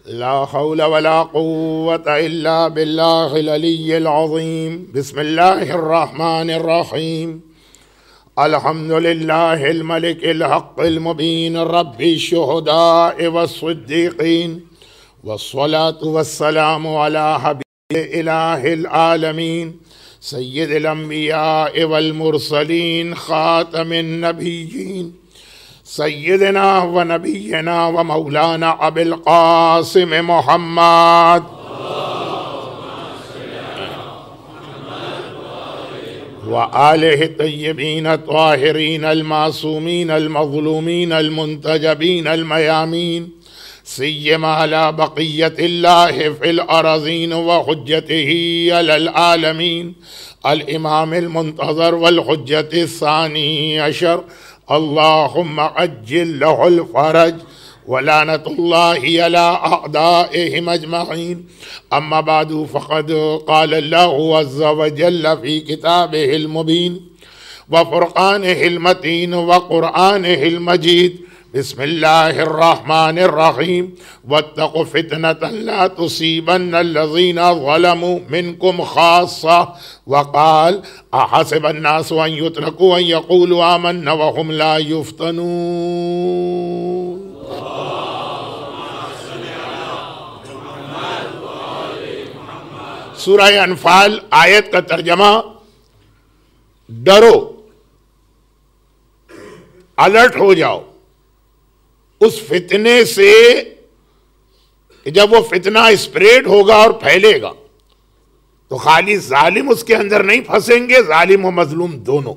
لا حول ولا قوة إلا بالله العلي العظيم. بسم الله الرحمن الرحيم. الحمد لله الملك الحق المبين رب الشهداء والصديقين، والصلاة والسلام على حبيب إله العالمين سيد الأنبياء والمرسلين خاتم النبيين سيدنا ونبينا ومولانا أبي القاسم محمد وآله الطيبين الطاهرين المعصومين المظلومين المنتجبين الميامين، سيما على بقية الله في الأراضين وحجته على العالمين الإمام المنتظر والحجة الثاني عشر، اللهم عجل له الفرج ولعنة الله على أعدائهم أجمعين. أما بعد، فقد قال الله عز وجل في كتابه المبين وفرقانه المتين وقرآنه المجيد: بسم الله الرحمن الرحيم. واتقوا فتنة لا تصيبن الذين ظلموا منكم خاصة. وقال: أحسب الناس أن يتركوا أن يقولوا آمنا وهم لا يفتنون. سورہ انفال آیت کا ترجمہ: ڈرو، الرٹ ہو جاؤ اس فتنے سے کہ جب وہ فتنہ اسپریڈ ہوگا اور پھیلے گا تو خالی ظالم اس کے اندر نہیں پھنسیں گے، ظالم و مظلوم دونوں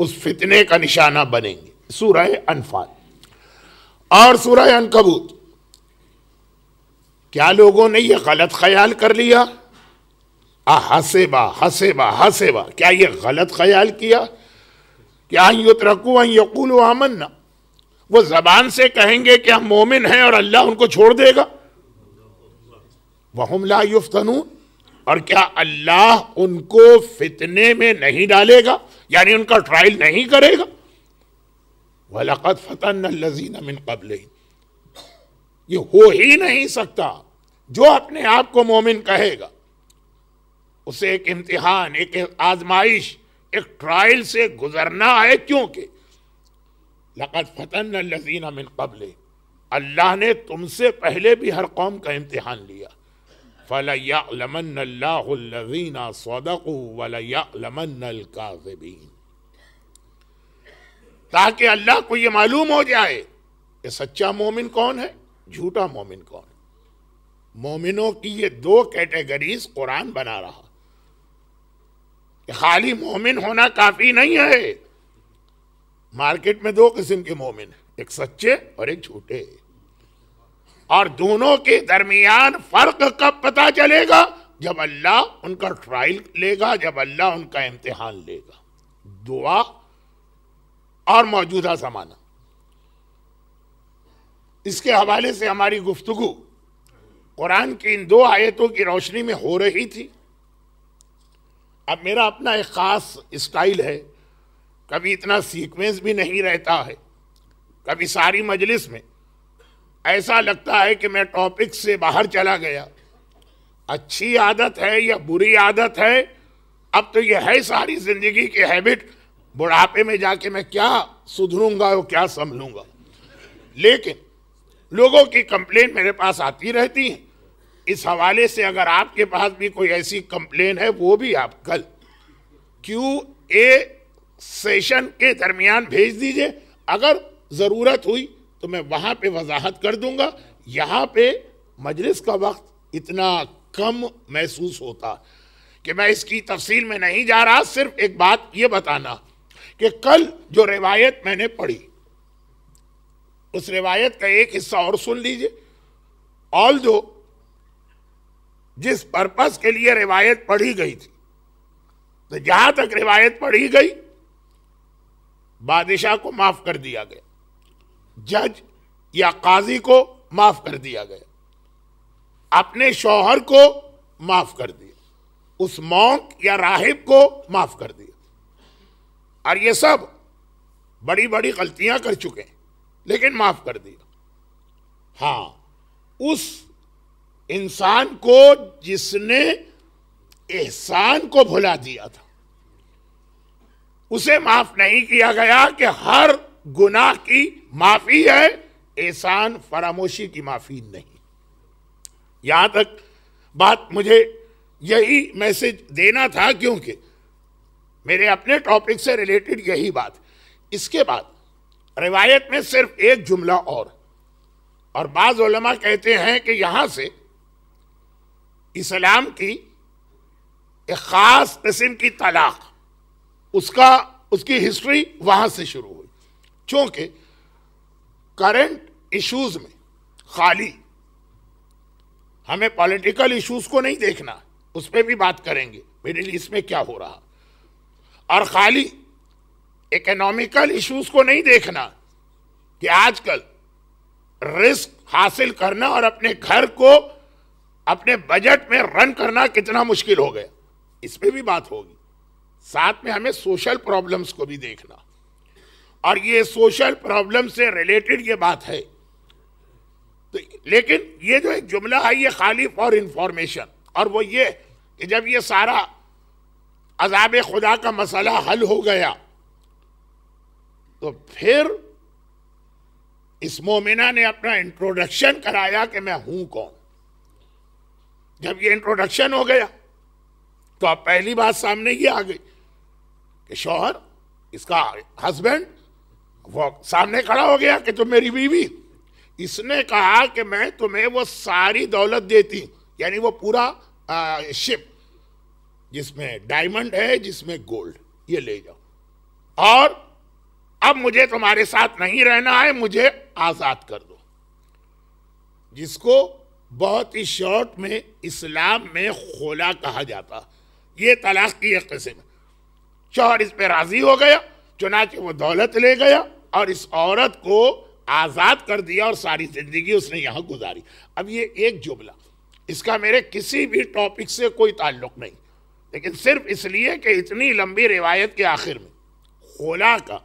اس فتنے کا نشانہ بنیں گے. سورہ انفال اور سورہ عنکبوت. کیا لوگوں نے یہ غلط خیال کر لیا؟ حسبا حسبا حسبا، کیا یہ غلط خیال کیا کہ ان یترکوا ان یقولوا آمنا، وہ زبان سے کہیں گے کہ ہم مومن ہیں اور اللہ ان کو چھوڑ دے گا؟ وَهُمْ لَا يُفْتَنُونَ، اور کیا اللہ ان کو فتنے میں نہیں ڈالے گا، یعنی ان کا ٹرائل نہیں کرے گا؟ وَلَقَدْ فَتَنَّ الَّذِينَ مِن قَبْلِهِمْ، یہ ہو ہی نہیں سکتا. جو اپنے آپ کو مومن کہے گا اسے ایک امتحان، ایک آزمائش، ایک ٹرائل سے گزرنا ہے، کیونکہ لَقَدْ فَتَنَّ الَّذِينَ مِن قَبْلِهِمْ، اللہ نے تم سے پہلے بھی ہر قوم کا امتحان لیا. فَلَيَعْلَمَنَّ اللَّهُ الَّذِينَ صَدَقُوا وَلَيَعْلَمَنَّ الْكَاذِبِينَ، تاکہ اللہ کو یہ معلوم ہو جائے کہ سچا مومن کون ہے، جھوٹا مومن کون ہے. مومنوں کی یہ دو کیٹیگریز قرآن بنا رہا کہ خالی مومن ہونا کافی نہیں ہے. مارکیٹ میں دو قسم کے مومن ہیں، ایک سچے اور ایک جھوٹے، اور دونوں کے درمیان فرق کب پتہ چلے گا؟ جب اللہ ان کا ٹرائل لے گا، جب اللہ ان کا امتحان لے گا. دعا اور موجودہ زمانہ، اس کے حوالے سے ہماری گفتگو قرآن کی ان دو آیتوں کی روشنی میں ہو رہی تھی. اب میرا اپنا ایک خاص اسٹائل ہے، کبھی اتنا سیکوینس بھی نہیں رہتا ہے، کبھی ساری مجلس میں ایسا لگتا ہے کہ میں ٹاپک سے باہر چلا گیا. اچھی عادت ہے یا بری عادت ہے، اب تو یہ ہے ساری زندگی کی ہیبٹ. بڑھاپے میں جا کے میں کیا سدھروں گا اور کیا سنبھلوں گا. لیکن لوگوں کی کمپلین میرے پاس آتی رہتی ہیں. اس حوالے سے اگر آپ کے پاس بھی کوئی ایسی کمپلین ہے، وہ بھی آپ کل QA سیشن کے درمیان بھیج دیجئے. اگر ضرورت ہوئی تو میں وہاں پہ وضاحت کر دوں گا. یہاں پہ مجلس کا وقت اتنا کم محسوس ہوتا کہ میں اس کی تفصیل میں نہیں جا رہا. صرف ایک بات یہ بتانا کہ کل جو روایت میں نے پڑھی، اس روایت کا ایک حصہ اور سن لیجئے. آلدو جس پرپس کے لیے روایت پڑھی گئی تھی، تو جہاں تک روایت پڑھی گئی بادشاہ کو معاف کر دیا گیا، جج یا قاضی کو معاف کر دیا گیا، اپنے شوہر کو معاف کر دیا، اس مونک یا راہب کو معاف کر دیا. اور یہ سب بڑی بڑی غلطیاں کر چکے ہیں لیکن معاف کر دیا. ہاں، اس انسان کو جس نے احسان کو بھلا دیا تھا اسے معاف نہیں کیا گیا کہ ہر گناہ کی معافی ہے، احسان فراموشی کی معافی نہیں۔ یہاں تک بات مجھے یہی میسج دینا تھا کیونکہ میرے اپنے ٹاپک سے ریلیٹڈ یہی بات۔ اس کے بعد روایت میں صرف ایک جملہ اور بعض علماء کہتے ہیں کہ یہاں سے اسلام کی ایک خاص قسم کی طلاق، اس کی ہسٹری وہاں سے شروع ہوئی، چونکہ کرنٹ ایشوز میں خالی ہمیں پولیٹیکل ایشوز کو نہیں دیکھنا، اس پہ بھی بات کریں گے میڈل ایسٹ میں کیا ہو رہا، اور خالی اکنامیکل ایشوز کو نہیں دیکھنا کہ آج کل رزق حاصل کرنا اور اپنے گھر کو اپنے بجٹ میں رن کرنا کتنا مشکل ہو گیا، اس پہ بھی بات ہوگی۔ ساتھ میں ہمیں سوشل پرابلمز کو بھی دیکھنا، اور یہ سوشل پرابلم سے ریلیٹڈ یہ بات ہے۔ لیکن یہ جو ایک جملہ ہے یہ خالی فار انفارمیشن، اور وہ یہ کہ جب یہ سارا عذاب خدا کا مسئلہ حل ہو گیا تو پھر اس مومنہ نے اپنا انٹروڈکشن کرایا کہ میں ہوں کون۔ جب یہ انٹروڈکشن ہو گیا تو اب پہلی بات سامنے یہ آ گئی کہ شوہر، اس کا ہسبینڈ، وہ سامنے کھڑا ہو گیا کہ تم میری بیوی۔ اس نے کہا کہ میں تمہیں وہ ساری دولت دیتی ہوں، یعنی وہ پورا شپ جس میں ڈائمنڈ ہے، جس میں گولڈ، یہ لے جاؤ، اور اب مجھے تمہارے ساتھ نہیں رہنا ہے، مجھے آزاد کر دو، جس کو بہت ہی شارٹ میں اسلام میں خلا کہا جاتا۔ یہ طلاق کی ایک قسم ہے۔ شوہر اس پہ راضی ہو گیا، چنانچہ وہ دولت لے گیا اور اس عورت کو آزاد کر دیا، اور ساری زندگی اس نے یہاں گزاری۔ اب یہ ایک جملہ، اس کا میرے کسی بھی ٹاپک سے کوئی تعلق نہیں، لیکن صرف اس لیے کہ اتنی لمبی روایت کے آخر میں خلا کا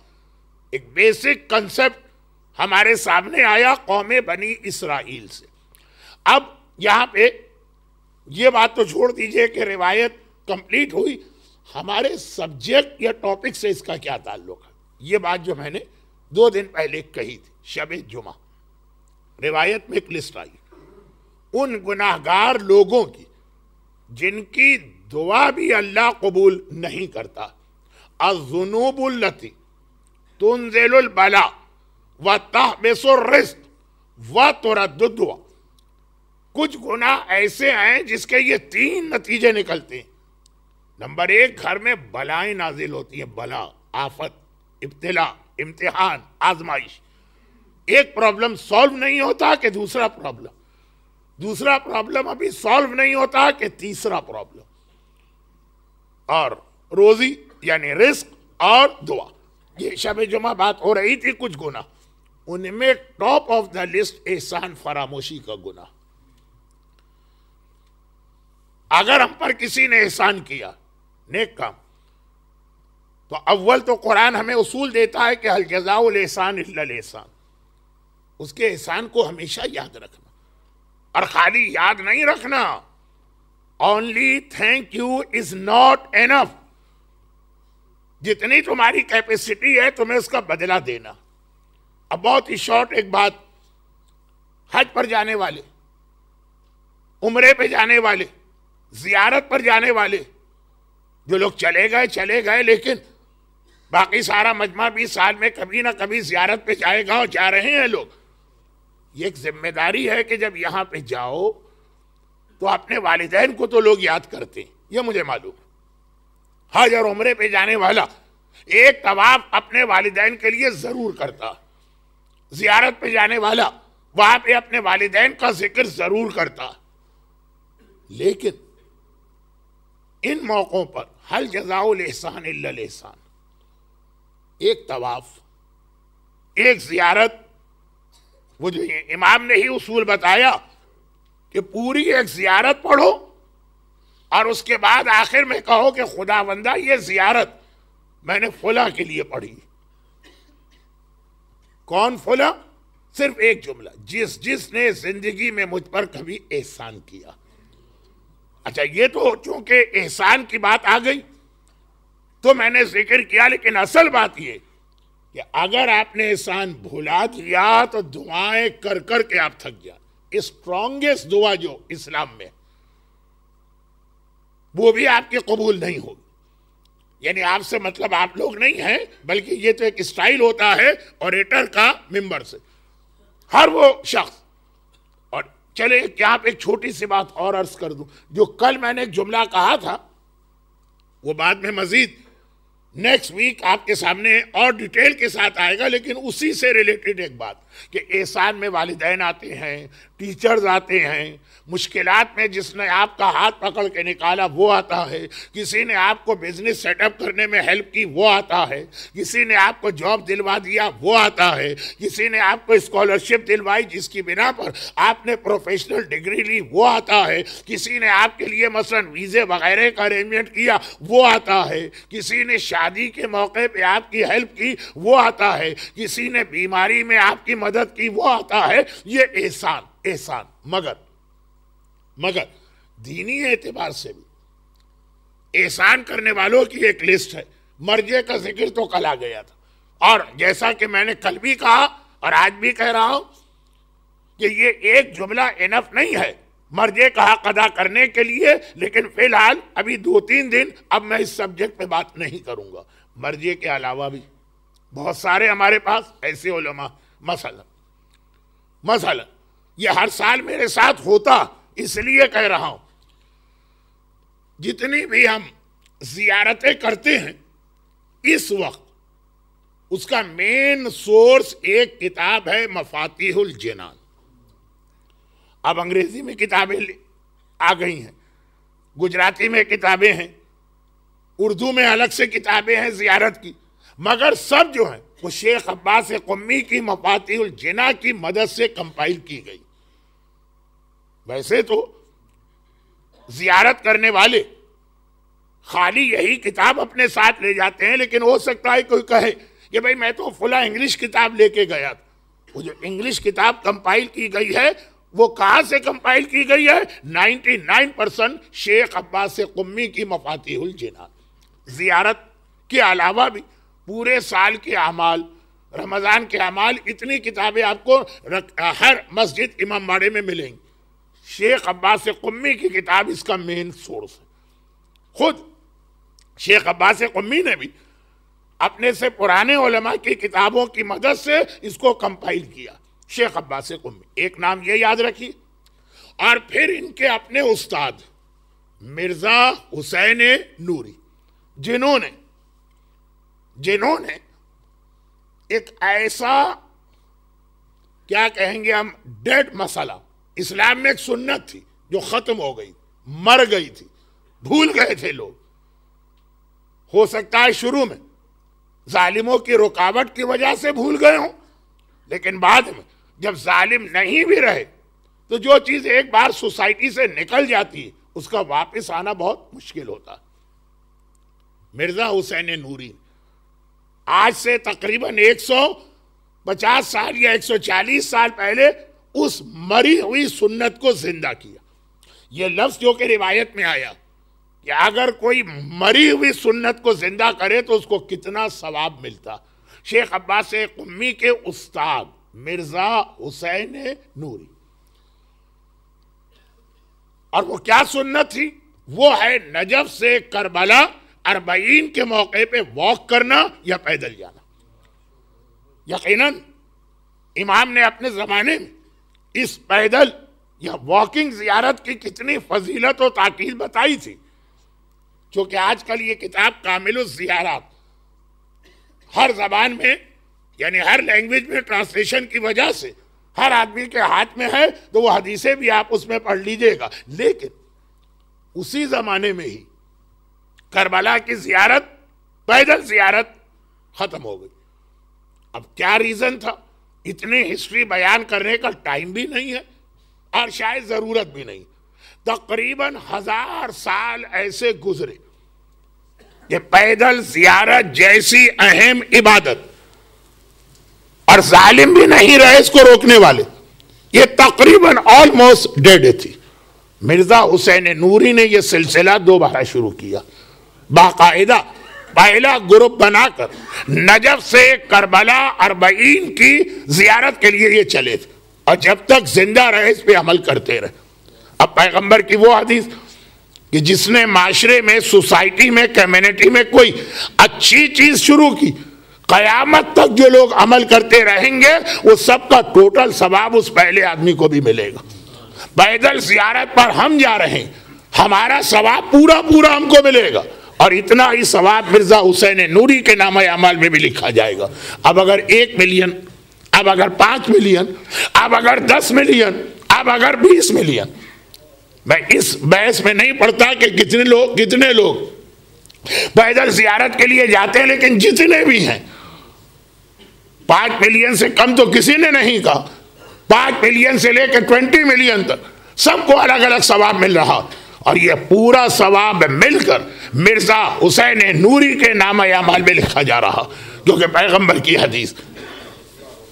ایک بیسک کنسپٹ ہمارے سامنے آیا قوم بنی اسرائیل سے۔ اب یہاں پہ یہ بات تو چھوڑ دیجئے کہ روایت کمپلیٹ ہوئی، ہمارے سبجیکٹ یا ٹاپک سے اس کا کیا تعلق ہے۔ یہ بات جو میں نے 2 دن پہلے کہی تھی، شب جمعہ روایت میں ایک لسٹ آئی ان گناہگار لوگوں کی جن کی دعا بھی اللہ قبول نہیں کرتا۔ الذنوب التی تنزل البلاء وتحبس الرزق وترد الدعاء۔ کچھ گناہ ایسے ہیں جس کے یہ 3 نتیجے نکلتے ہیں۔ نمبر 1، گھر میں بلائیں نازل ہوتی ہیں، بلا، آفت، ابتلا، امتحان، آزمائش۔ ایک پرابلم سالو نہیں ہوتا کہ دوسرا پرابلم ابھی سالو نہیں ہوتا کہ تیسرا پرابلم، اور روزی یعنی رزق اور دعا۔ یہ شب جمعہ بات ہو رہی تھی کچھ گناہ، ان میں ٹاپ آف دا لسٹ احسان فراموشی کا گناہ۔ اگر ہم پر کسی نے احسان کیا، نیک کام، تو اول تو قرآن ہمیں اصول دیتا ہے کہ هل جزاء الاحسان الا الاحسان، اس کے احسان کو ہمیشہ یاد رکھنا، اور خالی یاد نہیں رکھنا، only thank you is not enough. جتنی تمہاری کیپیسٹی ہے تمہیں اس کا بدلہ دینا۔ اب بہت ہی شارٹ ایک بات، حج پر جانے والے، عمرے پہ جانے والے، زیارت پر جانے والے، جو لوگ چلے گئے، لیکن باقی سارا مجمع بھی سال میں کبھی نہ کبھی زیارت پہ جائے گا، اور جا رہے ہیں لوگ۔ یہ ایک ذمہ داری ہے کہ جب یہاں پہ جاؤ تو اپنے والدین کو تو لوگ یاد کرتے ہیں، یہ مجھے معلوم ہے۔ حج اور عمرے پہ جانے والا ایک طواف اپنے والدین کے لیے ضرور کرتا، زیارت پہ جانے والا وہاں پہ اپنے والدین کا ذکر ضرور کرتا، لیکن ان موقعوں پر هل جزاء الاحسان الا الاحسان، ایک طواف، ایک زیارت، وہ جو امام نے ہی اصول بتایا کہ پوری ایک زیارت پڑھو اور اس کے بعد آخر میں کہو کہ خدا بندہ یہ زیارت میں نے فلاں کے لیے پڑھی۔ کون فلاں؟ صرف ایک جملہ، جس نے زندگی میں مجھ پر کبھی احسان کیا. اچھا یہ تو چونکہ احسان کی بات آ گئی تو میں نے ذکر کیا، لیکن اصل بات یہ کہ اگر آپ نے احسان بھلا دیا تو دعائیں کر کر کے آپ تھک گیا. اسٹرانگسٹ دعا جو اسلام میں وہ بھی آپ کی قبول نہیں ہوگی. یعنی آپ سے مطلب آپ لوگ نہیں ہیں، بلکہ یہ تو ایک اسٹائل ہوتا ہے اوریٹر کا ممبر سے، ہر وہ شخص. اور چلے کیا آپ ایک چھوٹی سی بات اور عرض کر دوں، جو کل میں نے ایک جملہ کہا تھا وہ بعد میں مزید نیکسٹ ویک آپ کے سامنے اور ڈیٹیل کے ساتھ آئے گا، لیکن اسی سے ریلیٹڈ ایک بات کہ احسان میں والدین آتے ہیں، ٹیچرز آتے ہیں، مشکلات میں جس نے آپ کا ہاتھ پکڑ کے نکالا وہ آتا ہے، کسی نے آپ کو بزنس سیٹ اپ کرنے میں ہیلپ کی وہ آتا ہے، کسی نے آپ کو جاب دلوا دیا وہ آتا ہے، کسی نے آپ کو اسکالرشپ دلوائی جس کی بنا پر آپ نے پروفیشنل ڈگری لی وہ آتا ہے، کسی نے آپ کے لیے مثلا ویزے وغیرہ کا ارینجمنٹ کیا وہ آتا ہے، کسی نے شادی کے موقع پہ آپ کی ہیلپ کی وہ آتا ہے، کسی نے بیماری میں آپ کی مدد کی وہ آتا ہے. یہ احسان. مگر دینی اعتبار سے بھی احسان کرنے والوں کی ایک لسٹ ہے. مرجے کا ذکر تو کل آ گیا تھا، اور جیسا کہ میں نے کل بھی کہا اور آج بھی کہہ رہا ہوں کہ یہ ایک جملہ انف نہیں ہے مرجے کا حق ادا کرنے کے لیے. لیکن فی الحال ابھی 2-3 دن اب میں اس سبجیکٹ پہ بات نہیں کروں گا. مرجے کے علاوہ بھی بہت سارے ہمارے پاس ایسے علماء، مثلا یہ ہر سال میرے ساتھ ہوتا، اس لیے کہہ رہا ہوں جتنی بھی ہم زیارتیں کرتے ہیں اس وقت اس کا مین سورس ایک کتاب ہے مفاتیح الجنان. اب انگریزی میں کتابیں آ گئی ہیں، گجراتی میں کتابیں ہیں، اردو میں الگ سے کتابیں ہیں زیارت کی، مگر سب جو ہیں وہ شیخ عباس قمی کی مفاتیح الجنان کی مدد سے کمپائل کی گئی. ویسے تو زیارت کرنے والے خالی یہی کتاب اپنے ساتھ لے جاتے ہیں، لیکن ہو سکتا ہے کوئی کہے کہ بھئی میں تو فلاں انگلش کتاب لے کے گیا تھا. وہ جو انگلش کتاب کمپائل کی گئی ہے وہ کہاں سے کمپائل کی گئی ہے؟ 99% شیخ عباس قمی کی مفاتیح الجنان. زیارت کے علاوہ بھی پورے سال کے اعمال، رمضان کے اعمال، اتنی کتابیں آپ کو ہر مسجد امام باڑے میں ملیں گی. شیخ عباس قمی کی کتاب اس کا مین سورس ہے. خود شیخ عباس قمی نے بھی اپنے سے پرانے علماء کی کتابوں کی مدد سے اس کو کمپائل کیا. شیخ عباس قمی ایک نام یہ یاد رکھیے. اور پھر ان کے اپنے استاد مرزا حسین نوری، جنہوں نے ایک ایسا کیا کہیں گے ہم ڈیڈ مسئلہ، اسلام میں ایک سنت تھی جو ختم ہو گئی، مر گئی تھی، بھول گئے تھے لوگ. ہو سکتا ہے شروع میں ظالموں کی رکاوٹ کی وجہ سے بھول گئے ہوں، لیکن بعد میں جب ظالم نہیں بھی رہے تو جو چیز ایک بار سوسائٹی سے نکل جاتی ہے اس کا واپس آنا بہت مشکل ہوتا ہے. مرزا حسین نوری آج سے تقریباً 150 سال یا 140 سال پہلے اس مری ہوئی سنت کو زندہ کیا. یہ لفظ جو کہ روایت میں آیا کہ اگر کوئی مری ہوئی سنت کو زندہ کرے تو اس کو کتنا ثواب ملتا. شیخ عباس قمی کے استاد مرزا حسین نوری. اور وہ کیا سنت تھی؟ وہ ہے نجف سے کربلا 40 کے موقع پہ واک کرنا یا پیدل جانا. یقیناً امام نے اپنے زمانے میں اس پیدل یا واکنگ زیارت کی کتنی فضیلت و تاکید بتائی تھی. چونکہ آج کل یہ کتاب کامل الزیارات ہر زبان میں یعنی ہر لینگویج میں ٹرانسلیشن کی وجہ سے ہر آدمی کے ہاتھ میں ہے تو وہ حدیثیں بھی آپ اس میں پڑھ لیجئے گا. لیکن اسی زمانے میں ہی کربلا کی زیارت، پیدل زیارت ختم ہو گئی. اب کیا ریزن تھا؟ اتنی ہسٹری بیان کرنے کا ٹائم بھی نہیں ہے اور شاید ضرورت بھی نہیں. تقریباً 1000 سال ایسے گزرے کہ پیدل زیارت جیسی اہم عبادت اور ظالم بھی نہیں رہے اس کو روکنے والے. یہ تقریباً آلموسٹ ڈیڈ تھی. مرزا حسین نوری نے یہ سلسلہ دوبارہ شروع کیا. باقاعدہ پہلا گروپ بنا کر نجف سے کربلا 40 کی زیارت کے لیے یہ چلے تھے اور جب تک زندہ رہے اس پہ عمل کرتے رہے. اب پیغمبر کی وہ حدیث کہ جس نے معاشرے میں، سوسائٹی میں، کمیونٹی میں کوئی اچھی چیز شروع کی، قیامت تک جو لوگ عمل کرتے رہیں گے وہ سب کا ٹوٹل ثواب اس پہلے آدمی کو بھی ملے گا. پیدل زیارت پر ہم جا رہے ہیں، ہمارا ثواب پورا پورا ہم کو ملے گا اور اتنا ہی ثواب مرزا حسین نوری کے نامہ اعمال میں بھی لکھا جائے گا. اب اگر 1 ملین، اب اگر 5 ملین، اب اگر 10 ملین، اب اگر 20 ملین، میں اس بحث میں نہیں پڑتا کہ کتنے لوگ پیدل زیارت کے لیے جاتے ہیں، لیکن جتنے بھی ہیں 5 ملین سے کم تو کسی نے نہیں کہا. 5 ملین سے لے کے 20 ملین تک سب کو الگ الگ ثواب مل رہا اور یہ پورا ثواب مل کر مرزا حسین نوری کے نامہ اعمال میں لکھا جا رہا، کیونکہ پیغمبر کی حدیث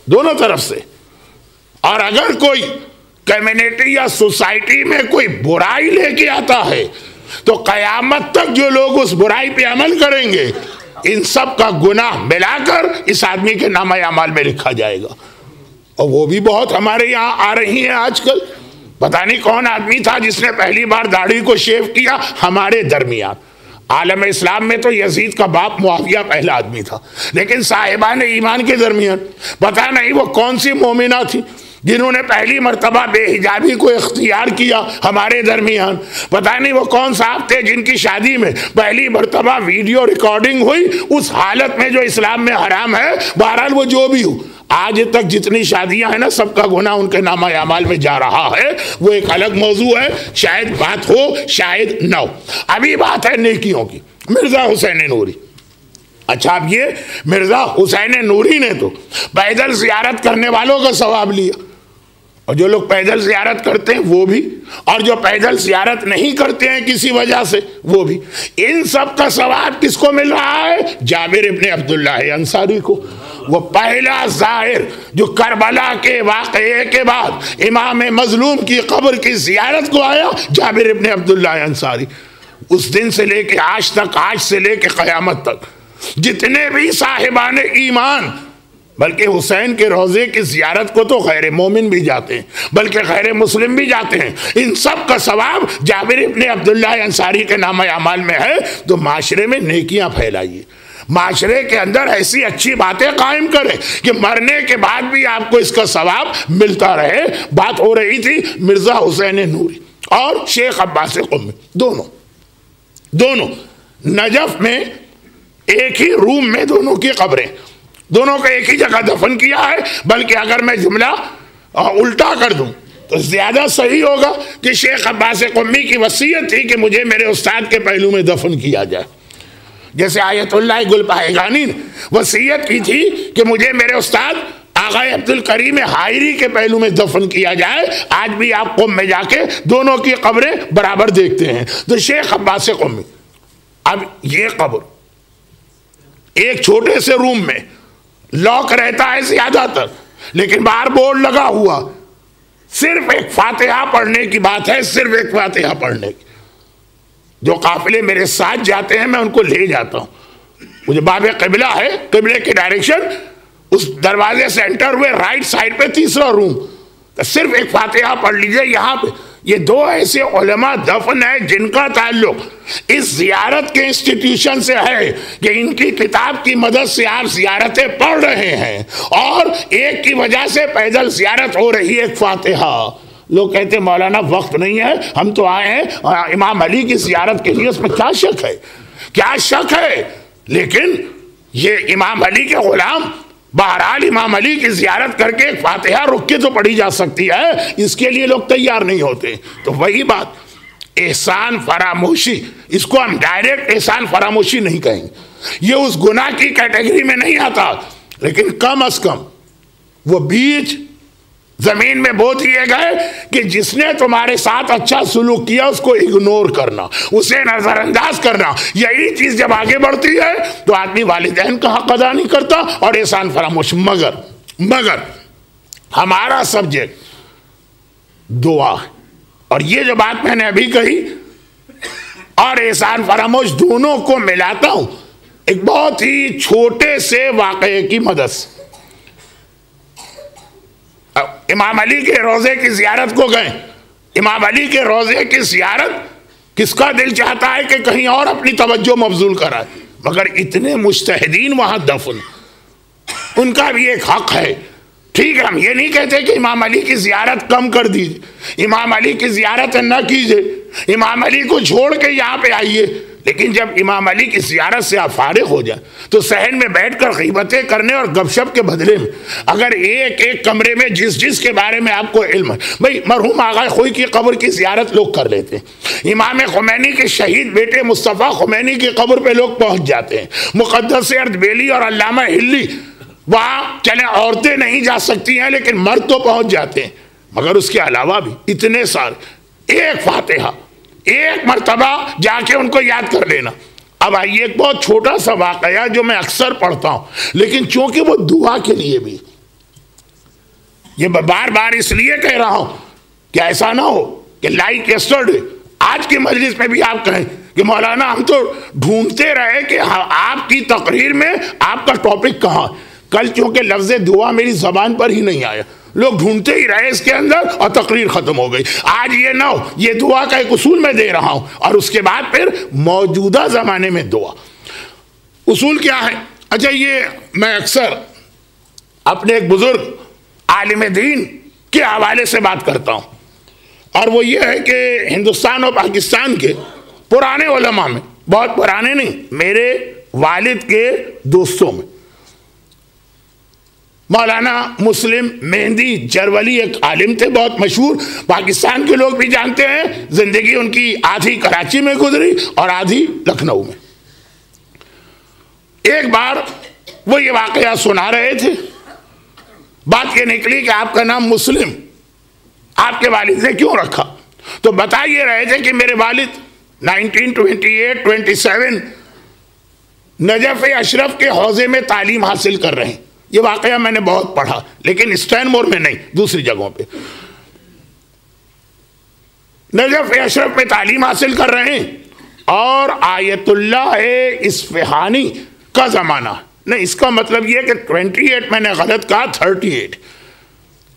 دونوں طرف سے. اور اگر کوئی کمیونٹی یا سوسائٹی میں کوئی برائی لے کے آتا ہے تو قیامت تک جو لوگ اس برائی پہ عمل کریں گے ان سب کا گناہ ملا کر اس آدمی کے نامہ اعمال میں لکھا جائے گا. اور وہ بھی بہت ہمارے یہاں آ رہی ہیں آج کل. پتہ نہیں کون آدمی تھا جس نے پہلی بار داڑھی کو شیو کیا ہمارے درمیان. عالم اسلام میں تو یزید کا باپ معاویہ پہلا آدمی تھا، لیکن صاحبان ایمان کے درمیان پتہ نہیں وہ کون سی مومنہ تھی جنہوں نے پہلی مرتبہ بے حجابی کو اختیار کیا ہمارے درمیان. پتہ نہیں وہ کون صاحب تھے جن کی شادی میں پہلی مرتبہ ویڈیو ریکارڈنگ ہوئی اس حالت میں جو اسلام میں حرام ہے. بہرحال وہ جو بھی ہو، آج تک جتنی شادیاں ہیں نا سب کا گناہ ان کے نامہ اعمال میں جا رہا ہے. وہ ایک الگ موضوع ہے، شاید بات ہو شاید نہ ہو. ابھی بات ہے نیکیوں کی. مرزا حسین نوری، اچھا اب یہ مرزا حسین نوری نے تو پیدل زیارت کرنے والوں کا ثواب لیا اور جو لوگ پیدل زیارت کرتے ہیں وہ بھی، اور جو پیدل زیارت نہیں کرتے ہیں کسی وجہ سے وہ بھی. ان سب کا ثواب کس کو مل رہا ہے؟ جابر ابن عبداللہ انصاری کو. وہ پہلا زائر جو کربلا کے واقعے کے بعد امام مظلوم کی قبر کی زیارت کو آیا، جابر ابن عبداللہ انصاری. اس دن سے لے کے آج تک، آج سے لے کے قیامت تک جتنے بھی صاحبان ایمان، بلکہ حسین کے روضے کی زیارت کو تو غیر مومن بھی جاتے ہیں بلکہ غیر مسلم بھی جاتے ہیں، ان سب کا ثواب جابر ابن عبداللہ انصاری کے نامہ اعمال میں ہے. تو معاشرے میں نیکیاں پھیلائیے، معاشرے کے اندر ایسی اچھی باتیں قائم کریں کہ مرنے کے بعد بھی آپ کو اس کا ثواب ملتا رہے. بات ہو رہی تھی مرزا حسین نوری اور شیخ عباس قمی، دونوں نجف میں ایک ہی روم میں دونوں کی قبریں، دونوں کو ایک ہی جگہ دفن کیا ہے. بلکہ اگر میں جملہ الٹا کر دوں تو زیادہ صحیح ہوگا کہ شیخ عباس قمی کی وصیت تھی کہ مجھے میرے استاد کے پہلو میں دفن کیا جائے، جیسے آیت اللہ گل پائیگانی نے وصیت کی تھی کہ مجھے میرے استاد آغا عبدالکریم حائری کے پہلو میں دفن کیا جائے. آج بھی آپ قم میں جا کے دونوں کی قبریں برابر دیکھتے ہیں. تو شیخ عباس قمی، اب یہ قبر ایک چھوٹے سے روم میں لاک رہتا ہے زیادہ تر، لیکن باہر بورڈ لگا ہوا، صرف ایک فاتحہ پڑھنے کی بات ہے، صرف ایک فاتحہ پڑھنے کی. جو قافلے میرے ساتھ جاتے ہیں میں ان کو لے جاتا ہوں. مجھے باب قبلہ ہے، قبلے کی ڈائریکشن، اس دروازے سے انٹر ہوئے رائٹ سائڈ پہ تیسرا روم، صرف ایک فاتحہ پڑھ لیجئے. یہاں پہ یہ 2 ایسے علماء دفن ہیں جن کا تعلق اس زیارت کے انسٹیٹیوشن سے ہے کہ ان کی کتاب کی مدد سے آپ زیارتیں پڑھ رہے ہیں اور ایک کی وجہ سے پیدل زیارت ہو رہی ہے، ایک فاتحہ. لوگ کہتے ہیں مولانا وقت نہیں ہے، ہم تو آئے ہیں امام علی کی زیارت کے لیے. اس میں کیا شک ہے، کیا شک ہے؟ لیکن یہ امام علی کے غلام، بہرحال امام علی کی زیارت کر کے ایک فاتحہ رک کے تو پڑھی جا سکتی ہے، اس کے لیے لوگ تیار نہیں ہوتے. تو وہی بات احسان فراموشی، اس کو ہم ڈائریکٹ احسان فراموشی نہیں کہیں گے، یہ اس گناہ کی کیٹیگری میں نہیں آتا، لیکن کم از کم وہ بیج زمین میں بو دیے گئے کہ جس نے تمہارے ساتھ اچھا سلوک کیا اس کو اگنور کرنا، اسے نظر انداز کرنا. یہی چیز جب آگے بڑھتی ہے تو آدمی والدین کا حق ادا نہیں کرتا اور احسان فراموش. مگر مگر ہمارا سبجیکٹ دعا ہے. اور یہ جو بات میں نے ابھی کہی اور احسان فراموش دونوں کو ملاتا ہوں ایک بہت ہی چھوٹے سے واقعے کی مدد سے. امام علی کے روضے کی زیارت کو گئے. امام علی کے روضے کی زیارت کس کا دل چاہتا ہے کہ کہیں اور اپنی توجہ مبذول کرائے، مگر اتنے مجتہدین وہاں دفن، ان کا بھی ایک حق ہے. ٹھیک ہے، ہم یہ نہیں کہتے کہ امام علی کی زیارت کم کر دیجئے، امام علی کی زیارت نہ کیجئے، امام علی کو چھوڑ کے یہاں پہ آئیے، لیکن جب امام علی کی زیارت سے آپ فارغ ہو جائیں تو صحن میں بیٹھ کر غیبتیں کرنے اور گپ شپ کے بدلے میں اگر ایک ایک کمرے میں جس کے بارے میں آپ کو علم ہے، بھئی مرحوم آغا خوئی کی قبر کی زیارت لوگ کر لیتے ہیں، امام خمینی کے شہید بیٹے مصطفیٰ خمینی کی قبر پہ لوگ پہنچ جاتے ہیں، مقدس اردبیلی اور علامہ ہلی وہاں چلیں عورتیں نہیں جا سکتی ہیں لیکن مرد تو پہنچ جاتے ہیں، مگر اس کے علاوہ بھی اتنے سارے، ایک فاتحہ ایک مرتبہ جا کے ان کو یاد کر لینا. اب آئیے ایک بہت چھوٹا سا واقعہ جو میں اکثر پڑھتا ہوں لیکن چونکہ وہ دعا کے لیے بھی، یہ بار بار اس لیے کہہ رہا ہوں کہ ایسا نہ ہو کہ لائک یسٹرڈے آج کی مجلس میں بھی آپ کہیں کہ مولانا ہم تو ڈھونڈتے رہے کہ آپ کی تقریر میں آپ کا ٹاپک کہاں. کل چونکہ لفظ دعا میری زبان پر ہی نہیں آیا، لوگ ڈھونڈتے ہی رہے اس کے اندر اور تقریر ختم ہو گئی. آج یہ نہ ہو، یہ دعا کا ایک اصول میں دے رہا ہوں اور اس کے بعد پھر موجودہ زمانے میں دعا. اصول کیا ہے؟ اچھا، یہ میں اکثر اپنے ایک بزرگ عالم دین کے حوالے سے بات کرتا ہوں اور وہ یہ ہے کہ ہندوستان اور پاکستان کے پرانے علماء میں، بہت پرانے نہیں، میرے والد کے دوستوں میں مولانا مسلم مہندی جرولی ایک عالم تھے، بہت مشہور، پاکستان کے لوگ بھی جانتے ہیں. زندگی ان کی آدھی کراچی میں گزری اور آدھی لکھنؤ میں. ایک بار وہ یہ واقعہ سنا رہے تھے، بات یہ نکلی کہ آپ کا نام مسلم آپ کے والد نے کیوں رکھا؟ تو بتا یہ رہے تھے کہ میرے والد 1928-27 نجف اشرف کے حوزے میں تعلیم حاصل کر رہے ہیں. یہ واقعہ میں نے بہت پڑھا لیکن اسٹینمور میں نہیں، دوسری جگہوں پہ. نجف اشرف میں تعلیم حاصل کر رہے ہیں اور آیت اللہ اصفہانی کا زمانہ نہیں، اس کا مطلب یہ کہ 28 میں نے غلط کہا، 38،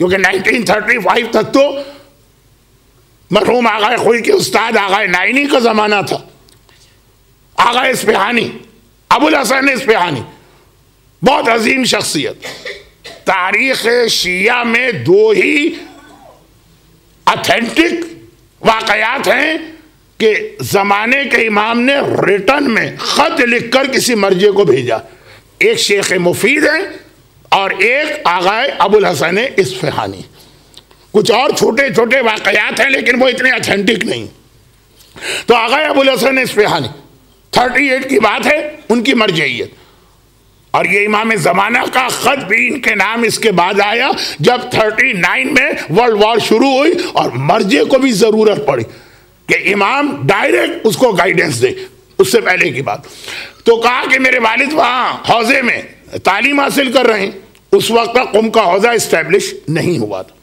کیونکہ 1935 تک تو مرحوم آغا خوئی کے استاد آغا نائنی کا زمانہ تھا. آغا اصفہانی، ابو الحسن اصفہانی، بہت عظیم شخصیت. تاریخ شیعہ میں دو ہی اتھینٹک واقعات ہیں کہ زمانے کے امام نے ریٹن میں خط لکھ کر کسی مرجع کو بھیجا. ایک شیخ مفید ہیں اور ایک آغا ابو الحسن اصفہانی. کچھ اور چھوٹے چھوٹے واقعات ہیں لیکن وہ اتنے اتھینٹک نہیں. تو آغا ابو الحسن اصفہانی 38 کی بات ہے، ان کی مرجعیت. اور یہ امام زمانہ کا خط بھی ان کے نام اس کے بعد آیا جب 39 میں ورلڈ وار شروع ہوئی اور مرجع کو بھی ضرورت پڑی کہ امام ڈائریکٹ اس کو گائیڈنس دے. اس سے پہلے کی بات تو کہا کہ میرے والد وہاں حوزے میں تعلیم حاصل کر رہے ہیں. اس وقت تک قم کا حوزہ اسٹیبلش نہیں ہوا تھا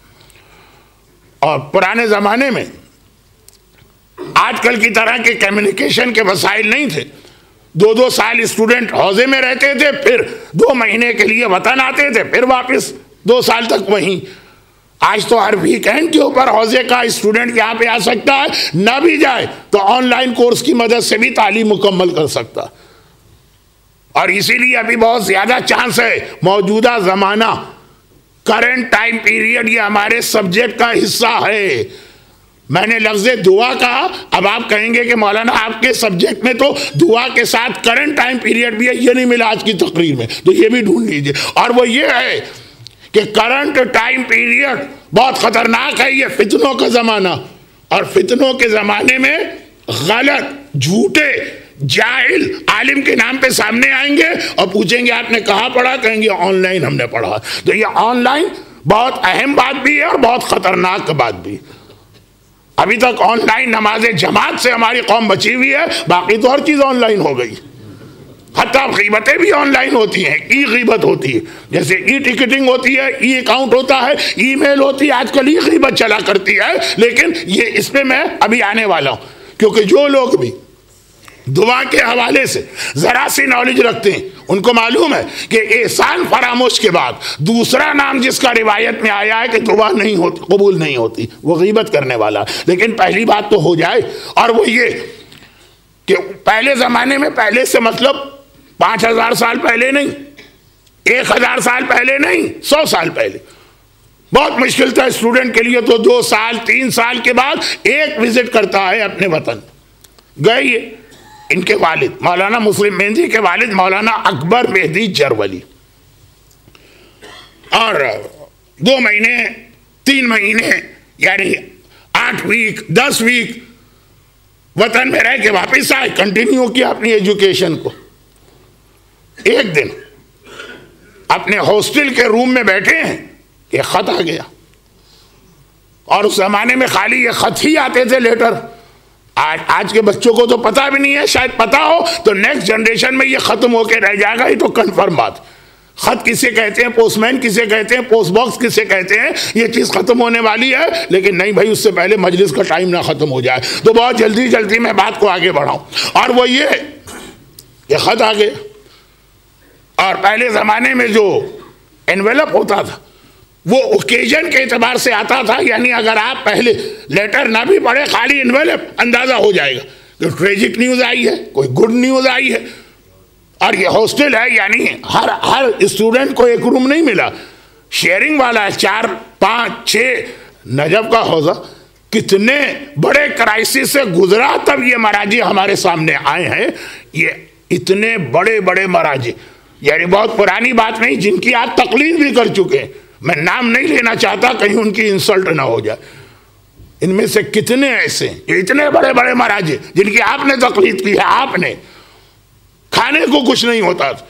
اور پرانے زمانے میں آج کل کی طرح کے کمیونیکیشن کے وسائل نہیں تھے. 2 سال اسٹوڈنٹ حوزے میں رہتے تھے، پھر 2 مہینے کے لیے وطن آتے تھے، پھر واپس 2 سال تک وہیں. آج تو ہر ویکینڈ کے اوپر حوزے کا اسٹوڈنٹ یہاں پہ آ سکتا ہے، نہ بھی جائے تو آن لائن کورس کی مدد سے بھی تعلیم مکمل کر سکتا. اور اسی لیے ابھی بہت زیادہ چانس ہے موجودہ زمانہ، کرنٹ ٹائم پیریڈ، یہ ہمارے سبجیکٹ کا حصہ ہے. میں نے لفظ دعا کہا، اب آپ کہیں گے کہ مولانا آپ کے سبجیکٹ میں تو دعا کے ساتھ کرنٹ ٹائم پیریڈ بھی ہے، یہ نہیں ملا آج کی تقریر میں، تو یہ بھی ڈھونڈ لیجئے. اور وہ یہ ہے کہ کرنٹ ٹائم پیریڈ بہت خطرناک ہے. یہ فتنوں کا زمانہ، اور فتنوں کے زمانے میں غلط، جھوٹے، جاہل عالم کے نام پہ سامنے آئیں گے اور پوچھیں گے آپ نے کہاں پڑھا، کہیں گے آن لائن ہم نے پڑھا. تو یہ آن لائن بہت اہم بات بھی ہے اور بہت خطرناک بات بھی. ابھی تک آن لائن نماز جماعت سے ہماری قوم بچی ہوئی ہے، باقی تو ہر چیز آن لائن ہو گئی. حتیٰ غیبتیں بھی آن لائن ہوتی ہیں، ای غیبت ہوتی ہے، جیسے ای ٹکٹنگ ہوتی ہے، ای اکاؤنٹ ہوتا ہے، ای میل ہوتی ہے، آج کل ای غیبت چلا کرتی ہے. لیکن یہ اس پہ میں ابھی آنے والا ہوں، کیونکہ جو لوگ بھی دعا کے حوالے سے ذرا سی نالج رکھتے ہیں ان کو معلوم ہے کہ احسان فراموش کے بعد دوسرا نام جس کا روایت میں آیا ہے کہ دعا نہیں ہوتی، قبول نہیں ہوتی، وہ غیبت کرنے والا. لیکن پہلی بات تو ہو جائے، اور وہ یہ کہ پہلے زمانے میں، پہلے سے مطلب 5000 سال پہلے نہیں، 1000 سال پہلے نہیں، 100 سال پہلے بہت مشکل تھا اسٹوڈنٹ کے لیے تو 2 سال 3 سال کے بعد ایک وزٹ کرتا ہے اپنے وطن. گئے یہ ان کے والد مولانا مسلم مہندی کے والد مولانا اکبر مہدی جرولی، اور 2 مہینے 3 مہینے یعنی 8 ویک 10 ویک وطن میں رہ کے واپس آئے، کنٹینیو کیا اپنی ایجوکیشن کو. ایک دن اپنے ہاسٹل کے روم میں بیٹھے ہیں کہ خط آ گیا، اور اس زمانے میں خالی یہ خط ہی آتے تھے، لیٹر. آج کے بچوں کو تو پتہ بھی نہیں ہے، شاید پتہ ہو تو نیکسٹ جنریشن میں یہ ختم ہو کے رہ جائے گا، یہ تو کنفرم بات. خط کسے کہتے ہیں، پوسٹ مین کسے کہتے ہیں، پوسٹ باکس کسے کہتے ہیں، یہ چیز ختم ہونے والی ہے. لیکن نہیں بھائی، اس سے پہلے مجلس کا ٹائم نہ ختم ہو جائے، تو بہت جلدی جلدی میں بات کو آگے بڑھاؤں. اور وہ یہ خط آ گئے. اور پہلے زمانے میں جو انویلپ ہوتا تھا وہ اوکیجن کے اعتبار سے آتا تھا، یعنی اگر آپ پہلے لیٹر نہ بھی پڑھے، خالی انویلپ، اندازہ ہو جائے گا کہ ٹریجک نیوز آئی ہے، کوئی گڈ نیوز آئی ہے. اور یہ ہاسٹل ہے، یعنی ہر اسٹوڈنٹ کو ایک روم نہیں ملا، شیئرنگ والا ہے، 4 5 6. نجف کا حوزہ کتنے بڑے کرائسس سے گزرا، تب یہ مراجع ہمارے سامنے آئے ہیں. یہ اتنے بڑے بڑے مراجع، یعنی بہت پرانی بات نہیں، جن کی آپ تقلید بھی کر چکے ہیں. میں نام نہیں لینا چاہتا کہیں ان کی انسلٹ نہ ہو جائے. ان میں سے کتنے ایسے ہیں، یہ اتنے بڑے بڑے مراجع جن کی آپ نے تقلید کی ہے. آپ نے کھانے کو کچھ نہیں ہوتا تھا،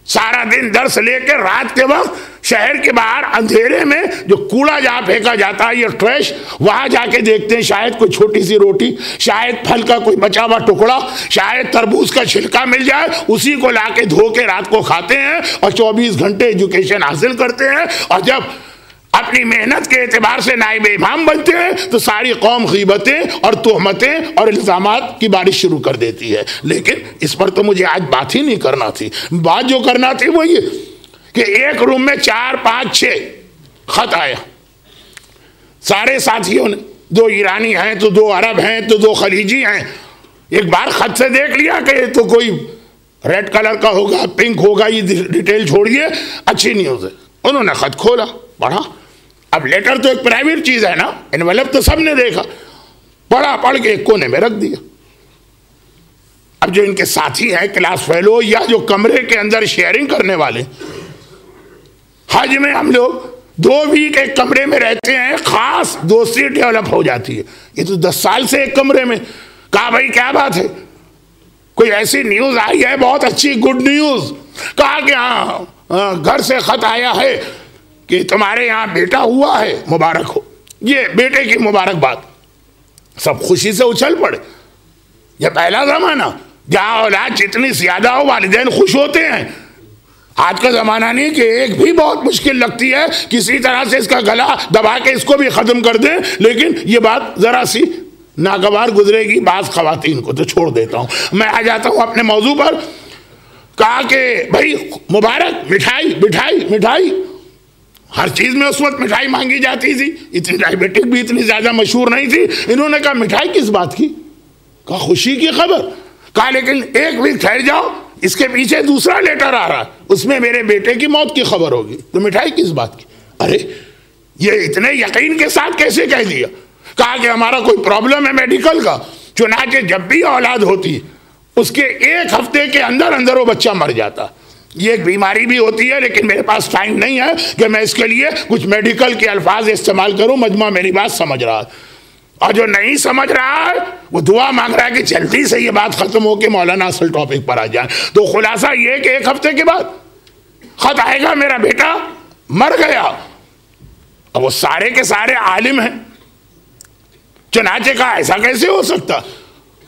سارا دن درس لے کے رات کے وقت شہر کے باہر اندھیرے میں جو کوڑا جہاں پھینکا جاتا ہے، یہ ٹریش، وہاں جا کے دیکھتے ہیں شاید کوئی چھوٹی سی روٹی، شاید پھل کا کوئی بچا ہوا ٹکڑا، شاید تربوز کا چھلکا مل جائے، اسی کو لا کے دھو کے رات کو کھاتے ہیں اور 24 گھنٹے ایجوکیشن حاصل کرتے ہیں. اور جب اپنی محنت کے اعتبار سے نائب امام بنتے ہیں تو ساری قوم غیبتیں اور تہمتیں اور الزامات کی بارش شروع کر دیتی ہے. لیکن اس پر تو مجھے آج بات ہی نہیں کرنا تھی. بات جو کرنا تھی وہ یہ کہ ایک روم میں 4 5 6 خط آیا. سارے ساتھیوں نے، 2 ایرانی ہیں تو 2 عرب ہیں تو 2 خلیجی ہیں، ایک بار خط سے دیکھ لیا کہ یہ تو کوئی ریڈ کلر کا ہوگا، پنک ہوگا، یہ ڈیٹیل چھوڑیے، اچھی نیوز ہے. انہوں نے خط کھولا، پڑھا. اب لیٹر تو ایک پرائیویٹ چیز ہے نا، انویلپ تو سب نے دیکھا، پڑھا، پڑھ کے ایک کونے میں رکھ دیا. اب جو ان کے ساتھی ہیں، کلاس فیلو یا جو کمرے کے اندر شیئرنگ کرنے والے، حج میں ہم لوگ 2 ویک ایک کمرے میں رہتے ہیں، خاص دوستی ڈیولپ ہو جاتی ہے. یہ تو 10 سال سے ایک کمرے میں. کہا بھائی کیا بات ہے، کوئی ایسی نیوز آئی ہے بہت اچھی، گڈ نیوز. کہا کہ ہاں گھر سے خط آیا ہے کہ تمہارے یہاں بیٹا ہوا ہے، مبارک ہو. یہ بیٹے کی مبارکباد. سب خوشی سے اچھل پڑے. یہ پہلا زمانہ جہاں اولاد جتنی زیادہ ہو والدین خوش ہوتے ہیں. آج کا زمانہ نہیں کہ ایک بھی بہت مشکل لگتی ہے، کسی طرح سے اس کا گلا دبا کے اس کو بھی ختم کر دیں. لیکن یہ بات ذرا سی ناگوار گزرے گی بعض خواتین کو، تو چھوڑ دیتا ہوں. میں آ جاتا ہوں اپنے موضوع پر. کہا کہ بھائی مبارک، مٹھائی مٹھائی مٹھائی. ہر چیز میں اس وقت مٹھائی مانگی جاتی تھی. اتنی ڈائبیٹک بھی اتنی زیادہ مشہور نہیں تھی. انہوں نے کہا مٹھائی کس بات کی؟ کہا خوشی کی خبر. کہا لیکن ایک ویک ٹھہر جاؤ، اس کے پیچھے دوسرا لیٹر آ رہا ہے، اس میں میرے بیٹے کی موت کی خبر ہوگی. تو مٹھائی کس بات کی؟ ارے یہ اتنے یقین کے ساتھ کیسے کہہ دیا؟ کہا کہ ہمارا کوئی پرابلم ہے میڈیکل کا. چنانچہ جب بھی اولاد ہوتی اس کے 1 ہفتے کے اندر اندر وہ بچہ مر جاتا. یہ ایک بیماری بھی ہوتی ہے، لیکن میرے پاس ٹائم نہیں ہے کہ میں اس کے لیے کچھ میڈیکل کے الفاظ استعمال کروں. مجمع میری بات سمجھ رہا ہے، اور جو نہیں سمجھ رہا ہے وہ دعا مانگ رہا ہے کہ جلدی سے یہ بات ختم ہو کے مولانا اصل ٹاپک پر آ جائیں. تو خلاصہ یہ کہ 1 ہفتے کے بعد خط آئے گا میرا بیٹا مر گیا. اب وہ سارے کے سارے عالم ہیں. چنانچہ کہا ایسا کیسے ہو سکتا؟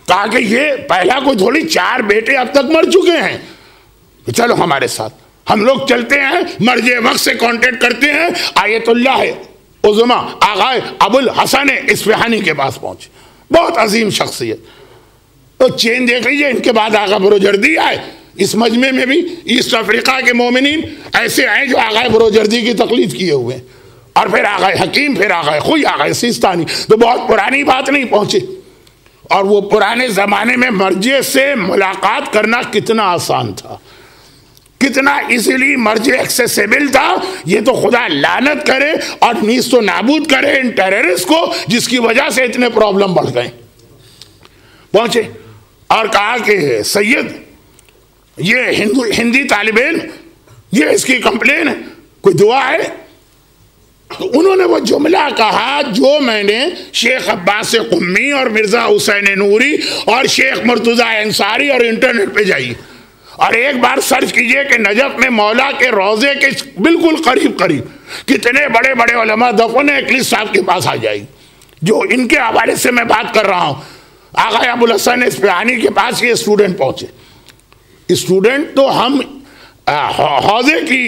کہا کہ یہ پہلا کوئی تھوڑی 4 بیٹے اب تک مر چکے ہیں. چلو ہمارے ساتھ. ہم لوگ چلتے ہیں, مرجع وقت سے کانٹیکٹ کرتے ہیں, آیت اللہ عظما آغا ابو الحسن اصفہانی کے پاس پہنچے, بہت عظیم شخصیت. تو چین دیکھ لیجئے, ان کے بعد آغا بروجردی آئے. اس مجمع میں بھی ایسٹ افریقہ کے مومنین ایسے آئے جو آغا بروجردی کی تقلید کیے ہوئے ہیں, اور پھر آغا حکیم, پھر آغا خوئی, آغا سیستانی. تو بہت پرانی بات نہیں پہنچے. اور وہ پرانے زمانے میں مرجع سے ملاقات کرنا کتنا آسان تھا, کتنا ایزیلی مرجع ایکسیسیبل تھا. یہ تو خدا لعنت کرے اور نیست و نابود کرے ان ٹیررسٹ کو جس کی وجہ سے اتنے پرابلم بڑھ گئے. پہنچے اور کہا کہ سید یہ ہندی طالب علم, یہ اس کی کمپلین ہے, کوئی دعا ہے؟ تو انہوں نے وہ جملہ کہا جو میں نے شیخ عباس قمی اور مرزا حسین نوری اور شیخ مرتضی انصاری اور انٹرنیٹ پہ جائیے اور ایک بار سرچ کیجئے کہ نجف میں مولا کے روضے کے بالکل قریب کتنے بڑے بڑے علماء دفن ہیں. اکلیس صاحب کے پاس آ جائے, جو ان کے حوالے سے میں بات کر رہا ہوں. آغا ابو الحسن اصفہانی کے پاس یہ اسٹوڈنٹ پہنچے. اسٹوڈنٹ تو ہم حوضے کی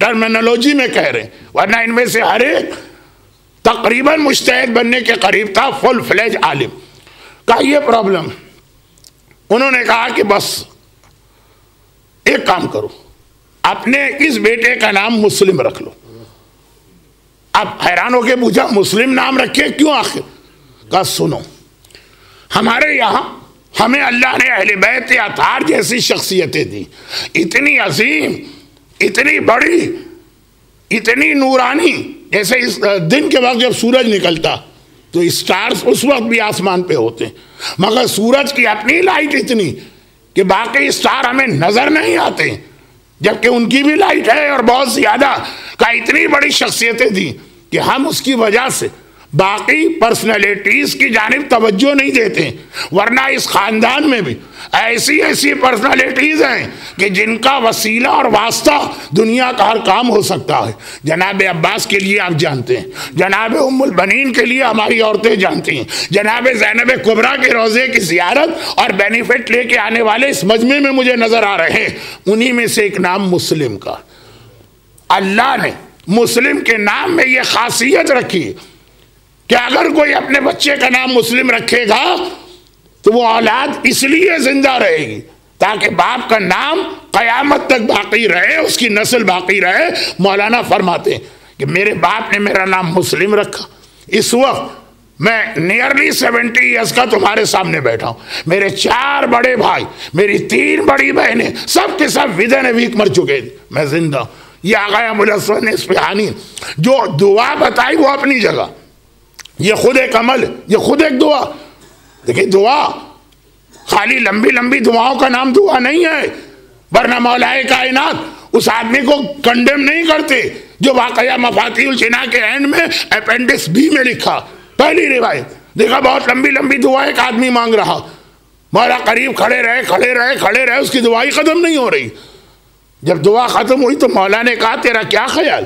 ٹرمینالوجی میں کہہ رہے ہیں, ورنہ ان میں سے ہر ایک تقریباً مجتہد بننے کے قریب تھا, فل فلیج عالم. کہا یہ پرابلم. انہوں نے کہا کہ بس ایک کام کرو, اپنے اس بیٹے کا نام مسلم رکھ لو. اب حیران ہو کے پوچھا مسلم نام رکھے کیوں آخر؟ کہا سنو, ہمارے یہاں ہمیں اللہ نے اہل بیت اطہار جیسی شخصیتیں دی, اتنی عظیم, اتنی بڑی, اتنی نورانی. جیسے اس دن کے وقت جب سورج نکلتا تو اسٹارز اس وقت بھی آسمان پہ ہوتے ہیں, مگر سورج کی اپنی لائٹ اتنی کہ باقی اسٹار ہمیں نظر نہیں آتے, جبکہ ان کی بھی لائٹ ہے اور بہت زیادہ. کا اتنی بڑی شخصیتیں دی کہ ہم اس کی وجہ سے باقی پرسنالٹیز کی جانب توجہ نہیں دیتے, ورنہ اس خاندان میں بھی ایسی پرسنالٹیز ہیں کہ جن کا وسیلہ اور واسطہ دنیا کا ہر کام ہو سکتا ہے. جناب عباس کے لیے آپ جانتے ہیں, جناب ام البنین کے لیے ہماری عورتیں جانتی ہیں, جناب زینب کبریٰ کے روضے کی زیارت اور بینیفٹ لے کے آنے والے اس مجمع میں مجھے نظر آ رہے ہیں. انہی میں سے ایک نام مسلم کا. اللہ نے مسلم کے نام میں یہ خاصیت رکھی کہ اگر کوئی اپنے بچے کا نام مسلم رکھے گا تو وہ اولاد اس لیے زندہ رہے گی تاکہ باپ کا نام قیامت تک باقی رہے, اس کی نسل باقی رہے. مولانا فرماتے ہیں کہ میرے باپ نے میرا نام مسلم رکھا. اس وقت میں نیئرلی 70 ایئرس کا تمہارے سامنے بیٹھا ہوں. میرے 4 بڑے بھائی, میری 3 بڑی بہنیں, سب کے سب ود ان اے ویک مر چکے تھے, میں زندہ ہوں. یہ آغا ابو الحسن اصفہانی جو دعا بتائی وہ اپنی جگہ, یہ خود ایک عمل ہے, یہ خود ایک دعا. دیکھیں دعا خالی لمبی لمبی دعاؤں کا نام دعا نہیں ہے, ورنہ مولائے کائنات اس آدمی کو کنڈیم نہیں کرتے جو واقعہ مفاتیح الجناح کے اینڈ میں اپینڈکس بی میں لکھا. پہلی روایت دیکھا, بہت لمبی لمبی دعا ایک آدمی مانگ رہا, مولا قریب کھڑے رہے, اس کی دعائی ختم نہیں ہو رہی. جب دعا ختم ہوئی تو مولا نے کہا تیرا کیا خیال,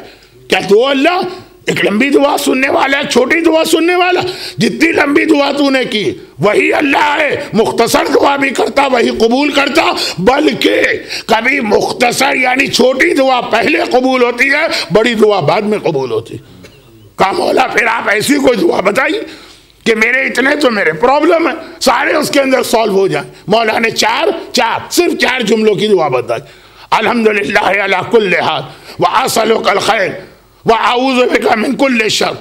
کیا تو اللہ ایک لمبی دعا سننے والا ہے, چھوٹی دعا سننے والا؟ جتنی لمبی دعا تو نے کی وہی اللہ ہے, مختصر دعا بھی کرتا وہی قبول کرتا, بلکہ کبھی مختصر یعنی چھوٹی دعا پہلے قبول ہوتی ہے, بڑی دعا بعد میں قبول ہوتی. کہا مولا پھر آپ ایسی کوئی دعا بتائیے کہ میرے اتنے تو میرے پرابلم ہیں سارے اس کے اندر سالو ہو جائیں. مولا نے صرف 4 جملوں کی دعا بتائی. الحمدللہ علی کل حال واسألک الخیر وَأَعُوذُ بِكَ مِن كُلِّ شَرٍ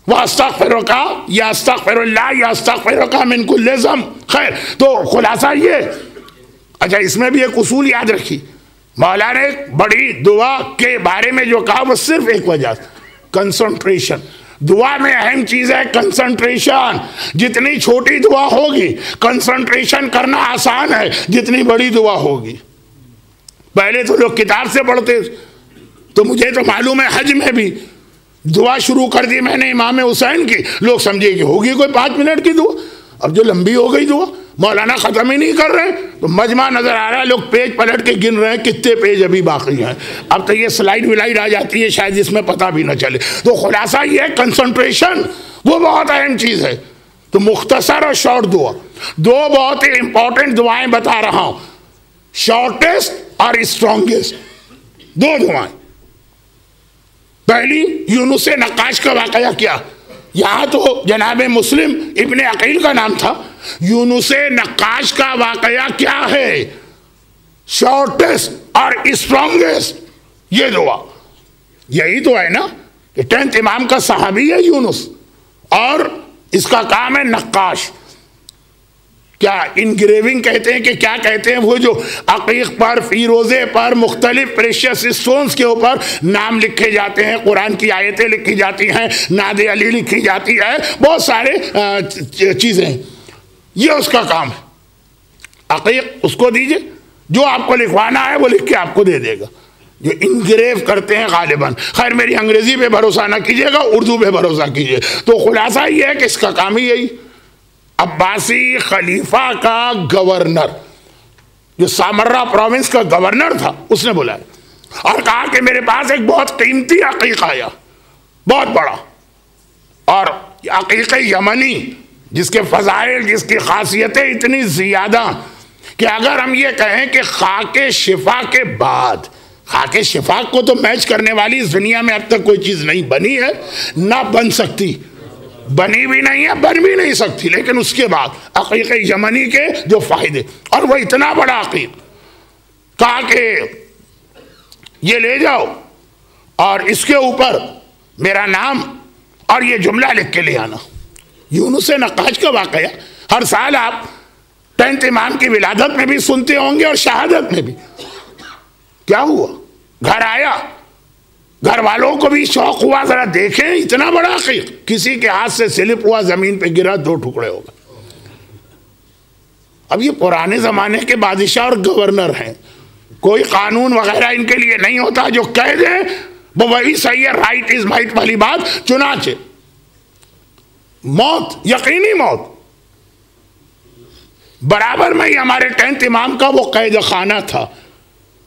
وَأَسْتَغْفِرُكَ یا استغفر اللہ یا استغفرک من کل ذنب. خیر, تو خلاصہ یہ. اچھا اس میں بھی ایک اصول یاد رکھی, مولا نے بڑی دعا کے بارے میں جو کہا وہ صرف ایک وجہ, کنسنٹریشن. دعا میں اہم چیز ہے کنسنٹریشن. جتنی چھوٹی دعا ہوگی کنسنٹریشن کرنا آسان ہے, جتنی بڑی دعا ہوگی. پہلے تو لوگ کتاب سے پڑھتے, تو مجھے تو معلوم ہے حج میں بھی دعا شروع کر دی میں نے امام حسین کی, لوگ سمجھے کہ ہوگی کوئی 5 منٹ کی دعا. اب جو لمبی ہو گئی دعا, مولانا ختم ہی نہیں کر رہے, تو مجمع نظر آ رہا ہے, لوگ پیج پلٹ کے گن رہے ہیں کتنے پیج ابھی باقی ہیں. اب تو یہ سلائیڈ ولائیڈ آ جاتی ہے شاید جس میں پتہ بھی نہ چلے. تو خلاصہ یہ ہے کنسنٹریشن, وہ بہت اہم چیز ہے. تو مختصر اور شارٹ دعا, 2 بہت ہی امپورٹنٹ دعائیں بتا رہا ہوں. شارٹیسٹ اور اسٹرانگیسٹ، دو دعائیں. پہلی یونس نقاش کا واقعہ کیا، یہاں تو جناب مسلم ابن عقیل کا نام تھا، یونس نقاش کا واقعہ کیا ہے، شارٹیسٹ اور اسٹرانگیسٹ. یہ دعا یہی تو ہے نا کہ 10th امام کا صحابی ہے یونس، اور اس کا کام ہے نقاش. کیا انگریونگ کہتے ہیں کہ کیا کہتے ہیں، وہ جو عقیق پر، فیروزے پر، مختلف پریشیس اسٹونز کے اوپر نام لکھے جاتے ہیں، قرآن کی آیتیں لکھی جاتی ہیں، نعت علی لکھی جاتی ہے، بہت سارے چیزیں ہیں. یہ اس کا کام ہے. عقیق اس کو دیجئے، جو آپ کو لکھوانا ہے وہ لکھ کے آپ کو دے دے گا. جو انگریو کرتے ہیں غالباً، خیر میری انگریزی پہ بھروسہ نہ کیجیے گا، اردو پہ بھروسہ کیجیے. تو خلاصہ یہ ہے کہ اس کا کام ہی یہی. عباسی خلیفہ کا گورنر، جو سامرہ پروونس کا گورنر تھا، اس نے بلایا اور کہا کہ میرے پاس ایک بہت قیمتی عقیق آیا، بہت بڑا، اور عقیق یمنی، جس کے فضائل، جس کی خاصیتیں اتنی زیادہ کہ اگر ہم یہ کہیں کہ خاک شفا کے بعد، خاک شفا کو تو میچ کرنے والی اس دنیا میں اب تک کوئی چیز نہیں بنی ہے، نہ بن سکتی، بنی بھی نہیں ہے، بن بھی نہیں سکتی. لیکن اس کے بعد عقیق یمنی کے جو فائدے، اور وہ اتنا بڑا عقیق، کہا کہ یہ لے جاؤ اور اس کے اوپر میرا نام اور یہ جملہ لکھ کے لے آنا. یونس نقاش کا واقعہ ہر سال آپ 10th امام کی ولادت میں بھی سنتے ہوں گے اور شہادت میں بھی. کیا ہوا، گھر آیا، گھر والوں کو بھی شوق ہوا، ذرا دیکھیں اتنا بڑا عقیق. کسی کے ہاتھ سے سلپ ہوا، زمین پہ گرا، 2 ٹکڑے ہو گئے. اب یہ پرانے زمانے کے بادشاہ اور گورنر ہیں، کوئی قانون وغیرہ ان کے لیے نہیں ہوتا، جو کہہ دیں وہ وہی صحیح ہے، رائٹ از مائٹ والی بات. چنانچہ موت، یقینی موت. برابر میں ہی ہمارے 10th امام کا وہ قید خانہ تھا،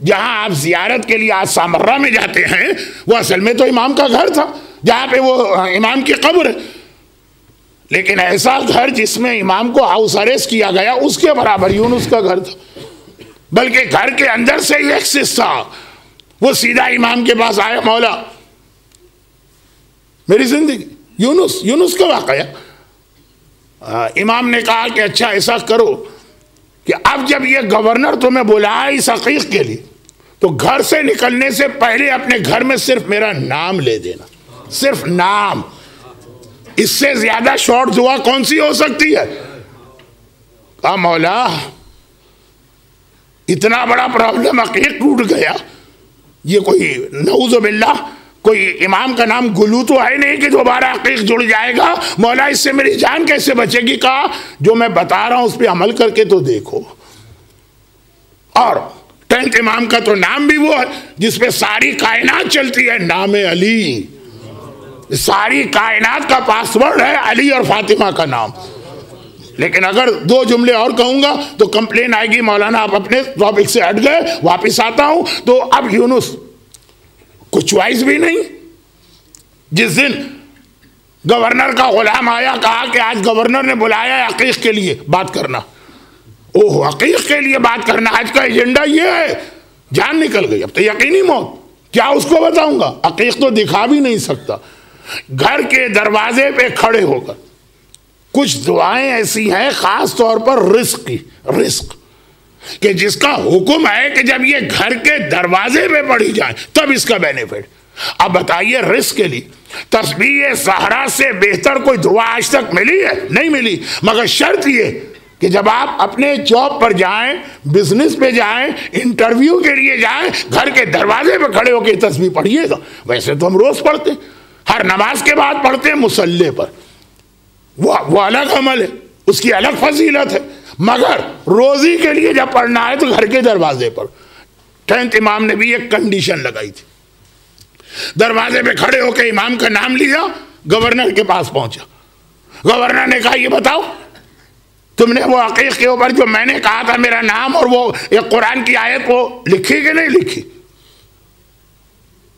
جہاں آپ زیارت کے لیے آج سامرہ میں جاتے ہیں، وہ اصل میں تو امام کا گھر تھا، جہاں پہ وہ امام کی قبر ہے. لیکن ایسا گھر جس میں امام کو ہاؤس اریسٹ کیا گیا، اس کے برابر یونس کا گھر تھا. بلکہ گھر کے اندر سے ہی ایکسس تھا. وہ سیدھا امام کے پاس آیا، مولا میری زندگی، یونس کا واقعہ. امام نے کہا کہ اچھا ایسا کرو کہ اب جب یہ گورنر تمہیں بلایا اس عقیق کے لیے، تو گھر سے نکلنے سے پہلے اپنے گھر میں صرف میرا نام لے دینا، صرف نام. اس سے زیادہ شارٹ دعا کون سی ہو سکتی ہے؟ کہا مولا اتنا بڑا پرابلم، عقیق ٹوٹ گیا، یہ کوئی نعوذ باللہ کوئی امام کا نام گلو تو ہے نہیں کہ دوبارہ عقیق جڑ جائے گا، مولا اس سے میری جان کیسے بچے گی؟ کہا جو میں بتا رہا ہوں اس پہ عمل کر کے تو دیکھو. اور 10th امام کا تو نام بھی وہ ہے جس پہ ساری کائنات چلتی ہے، نام علی. ساری کائنات کا پاسورڈ ہے علی اور فاطمہ کا نام. لیکن اگر 2 جملے اور کہوں گا تو کمپلین آئے گی، مولانا آپ اپنے ٹاپک سے ہٹ گئے، واپس آتا ہوں. تو اب یونس کوئی چوائس بھی نہیں. جس دن گورنر کا غلام آیا، کہا کہ آج گورنر نے بلایا ہے عقیق کے لیے بات کرنا. اوہ، عقیق کے لیے بات کرنا، آج کا ایجنڈا یہ ہے. جان نکل گئی، اب تو یقینی موت. کیا اس کو بتاؤں گا؟ عقیق تو دکھا بھی نہیں سکتا. گھر کے دروازے پہ کھڑے ہو کر کچھ دعائیں ایسی ہیں، خاص طور پر رزق کی، رزق کہ جس کا حکم ہے کہ جب یہ گھر کے دروازے پہ پڑھی جائیں تب اس کا بینیفٹ. اب بتائیے، رزق کے لیے تسبیح سحرا سے بہتر کوئی دعا آج تک ملی ہے؟ نہیں ملی. مگر شرط یہ کہ جب آپ اپنے جاب پر جائیں، بزنس پہ جائیں، انٹرویو کے لیے جائیں، گھر کے دروازے پہ کھڑے ہو کے تسبیح پڑھیے گا. ویسے تو ہم روز پڑھتے ہیں، ہر نماز کے بعد پڑھتے ہیں مصلی پر، وہ الگ عمل ہے، اس کی الگ فضیلت ہے. مگر روزی کے لیے جب پڑھنا ہے تو گھر کے دروازے پر. 10th امام نے بھی ایک کنڈیشن لگائی تھی. دروازے پہ کھڑے ہو کے امام کا نام لیا، گورنر کے پاس پہنچا. گورنر نے کہا یہ بتاؤ تم نے وہ عقیق کے اوپر جو میں نے کہا تھا میرا نام اور وہ ایک قرآن کی آیت وہ لکھی کہ نہیں لکھی؟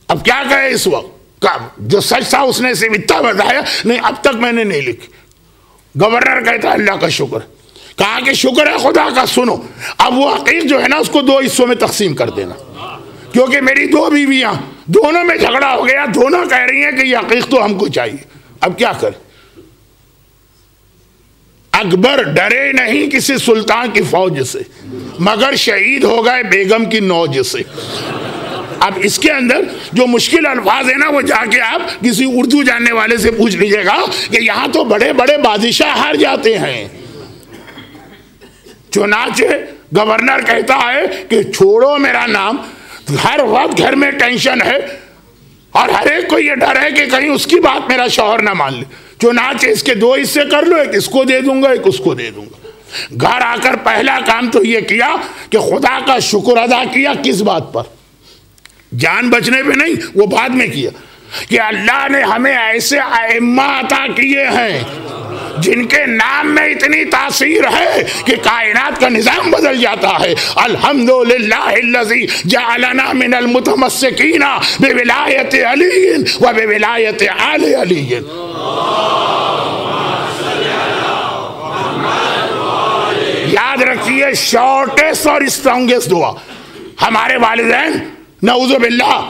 اب کیا کہے اس وقت؟ جو سچ تھا اس نے صرف اتنا بتایا، نہیں اب تک میں نے نہیں لکھی. گورنر کہتا اللہ کا شکر کہا کہ شکر ہے خدا کا، سنو اب وہ عقیق جو ہے نا اس کو 2 حصوں میں تقسیم کر دینا، کیونکہ میری 2 بیویاں، دونوں میں جھگڑا ہو گیا، دونوں کہہ رہی ہیں کہ یہ عقیق تو ہم کو چاہیے، اب کیا کریں؟ اکبر ڈرے نہیں کسی سلطان کی فوج سے، مگر شہید ہو گئے بیگم کی نوج سے۔ اب اس کے اندر جو مشکل الفاظ ہیں نا وہ جا کے آپ کسی اردو جاننے والے سے پوچھ لیجئے گا کہ یہاں تو بڑے بڑے بادشاہ ہار جاتے ہیں۔ چنانچہ گورنر کہتا ہے کہ چھوڑو میرا نام، ہر وقت گھر میں ٹینشن ہے اور ہر ایک کو یہ ڈر ہے کہ کہیں اس کی بات میرا شوہر نہ مان لے، چنانچہ اس کے 2 حصے کر لو، ایک اس کو دے دوں گا، ایک اس کو دے دوں گا۔ گھر آ کر پہلا کام تو یہ کیا کہ خدا کا شکر ادا کیا، کس بات پر؟ جان بچنے پہ نہیں، وہ بعد میں کیا کہ اللہ نے ہمیں ایسے ائمہ عطا کیے ہیں جن کے نام میں اتنی تاثیر ہے کہ کائنات کا نظام بدل جاتا ہے۔ الحمدللہ الذی جعلنا من المتمسکین بولایت علی و بولایت آل علی۔ یاد رکھیے شارٹیسٹ اور اسٹرانگیسٹ دعا، ہمارے والدین نعوذ باللہ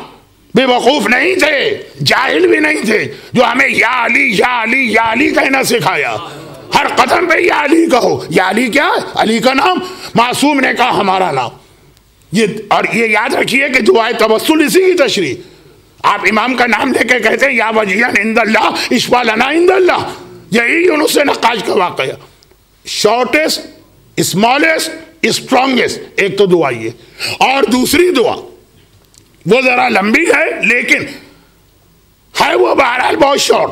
بے وقوف نہیں تھے، جاہل بھی نہیں تھے، جو ہمیں یا علی یا علی یا علی کہنا سکھایا، ہر قدم پہ یا علی کہو۔ یا علی کیا ہے؟ علی کا نام، معصوم نے کہا ہمارا نام۔ اور یہ یاد رکھیے کہ دعائے توسل اسی کی تشریح، آپ امام کا نام لے کے کہتے ہیں یا وجیہن عند اللہ اشفع لنا عند اللہ، یہی یونس نقاش کا واقعہ۔ شارٹیسٹ، اسمالسٹ، اسٹرانگسٹ، ایک تو دعا یہ، اور دوسری دعا وہ ذرا لمبی ہے لیکن ہے وہ بہرحال بہت شارٹ،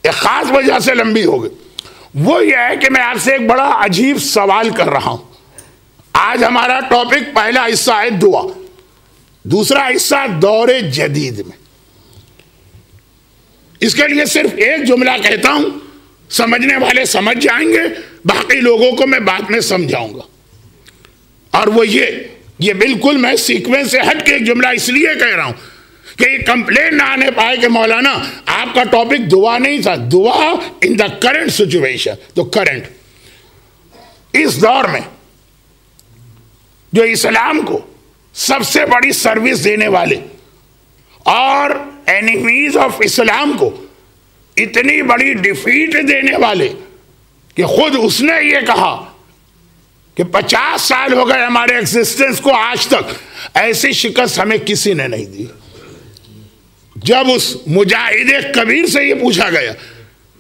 ایک خاص وجہ سے لمبی ہو گئی۔ وہ یہ ہے کہ میں آپ سے ایک بڑا عجیب سوال کر رہا ہوں۔ آج ہمارا ٹاپک پہلا حصہ ہے دعا، دوسرا حصہ دور جدید میں۔ اس کے لیے صرف ایک جملہ کہتا ہوں، سمجھنے والے سمجھ جائیں گے، باقی لوگوں کو میں بعد میں سمجھاؤں گا۔ اور وہ یہ بالکل میں سیکوینس سے ہٹ کے ایک جملہ اس لیے کہہ رہا ہوں کہ یہ کمپلین نہ آنے پائے کہ مولانا آپ کا ٹاپک دعا نہیں تھا، دعا ان دا کرنٹ سچویشن۔ تو کرنٹ اس دور میں جو اسلام کو سب سے بڑی سروس دینے والے اور اینیمیز آف اسلام کو اتنی بڑی ڈیفیٹ دینے والے کہ خود اس نے یہ کہا کہ 50 سال ہو گئے ہمارے ایگزسٹنس کو، آج تک ایسی شکست ہمیں کسی نے نہیں دی۔ جب اس مجاہد کبیر سے یہ پوچھا گیا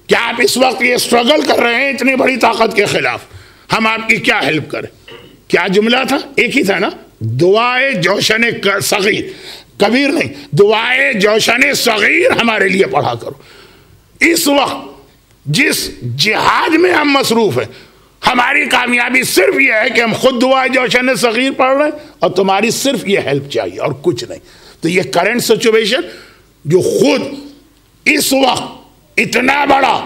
کہ آپ اس وقت یہ اسٹرگل کر رہے ہیں اتنی بڑی طاقت کے خلاف، ہم آپ کی کیا ہیلپ کریں؟ کیا جملہ تھا؟ ایک ہی تھا نا، دعائے جوشن صغیر، کبیر نہیں، دعائے جوشن صغیر ہمارے لیے پڑھا کرو۔ اس وقت جس جہاد میں ہم مصروف ہیں، ہماری کامیابی صرف یہ ہے کہ ہم خود دعائے جوشن صغیر پڑھ رہے ہیں اور تمہاری صرف یہ ہیلپ چاہیے اور کچھ نہیں۔ تو یہ کرنٹ سچویشن جو خود اس وقت اتنا بڑا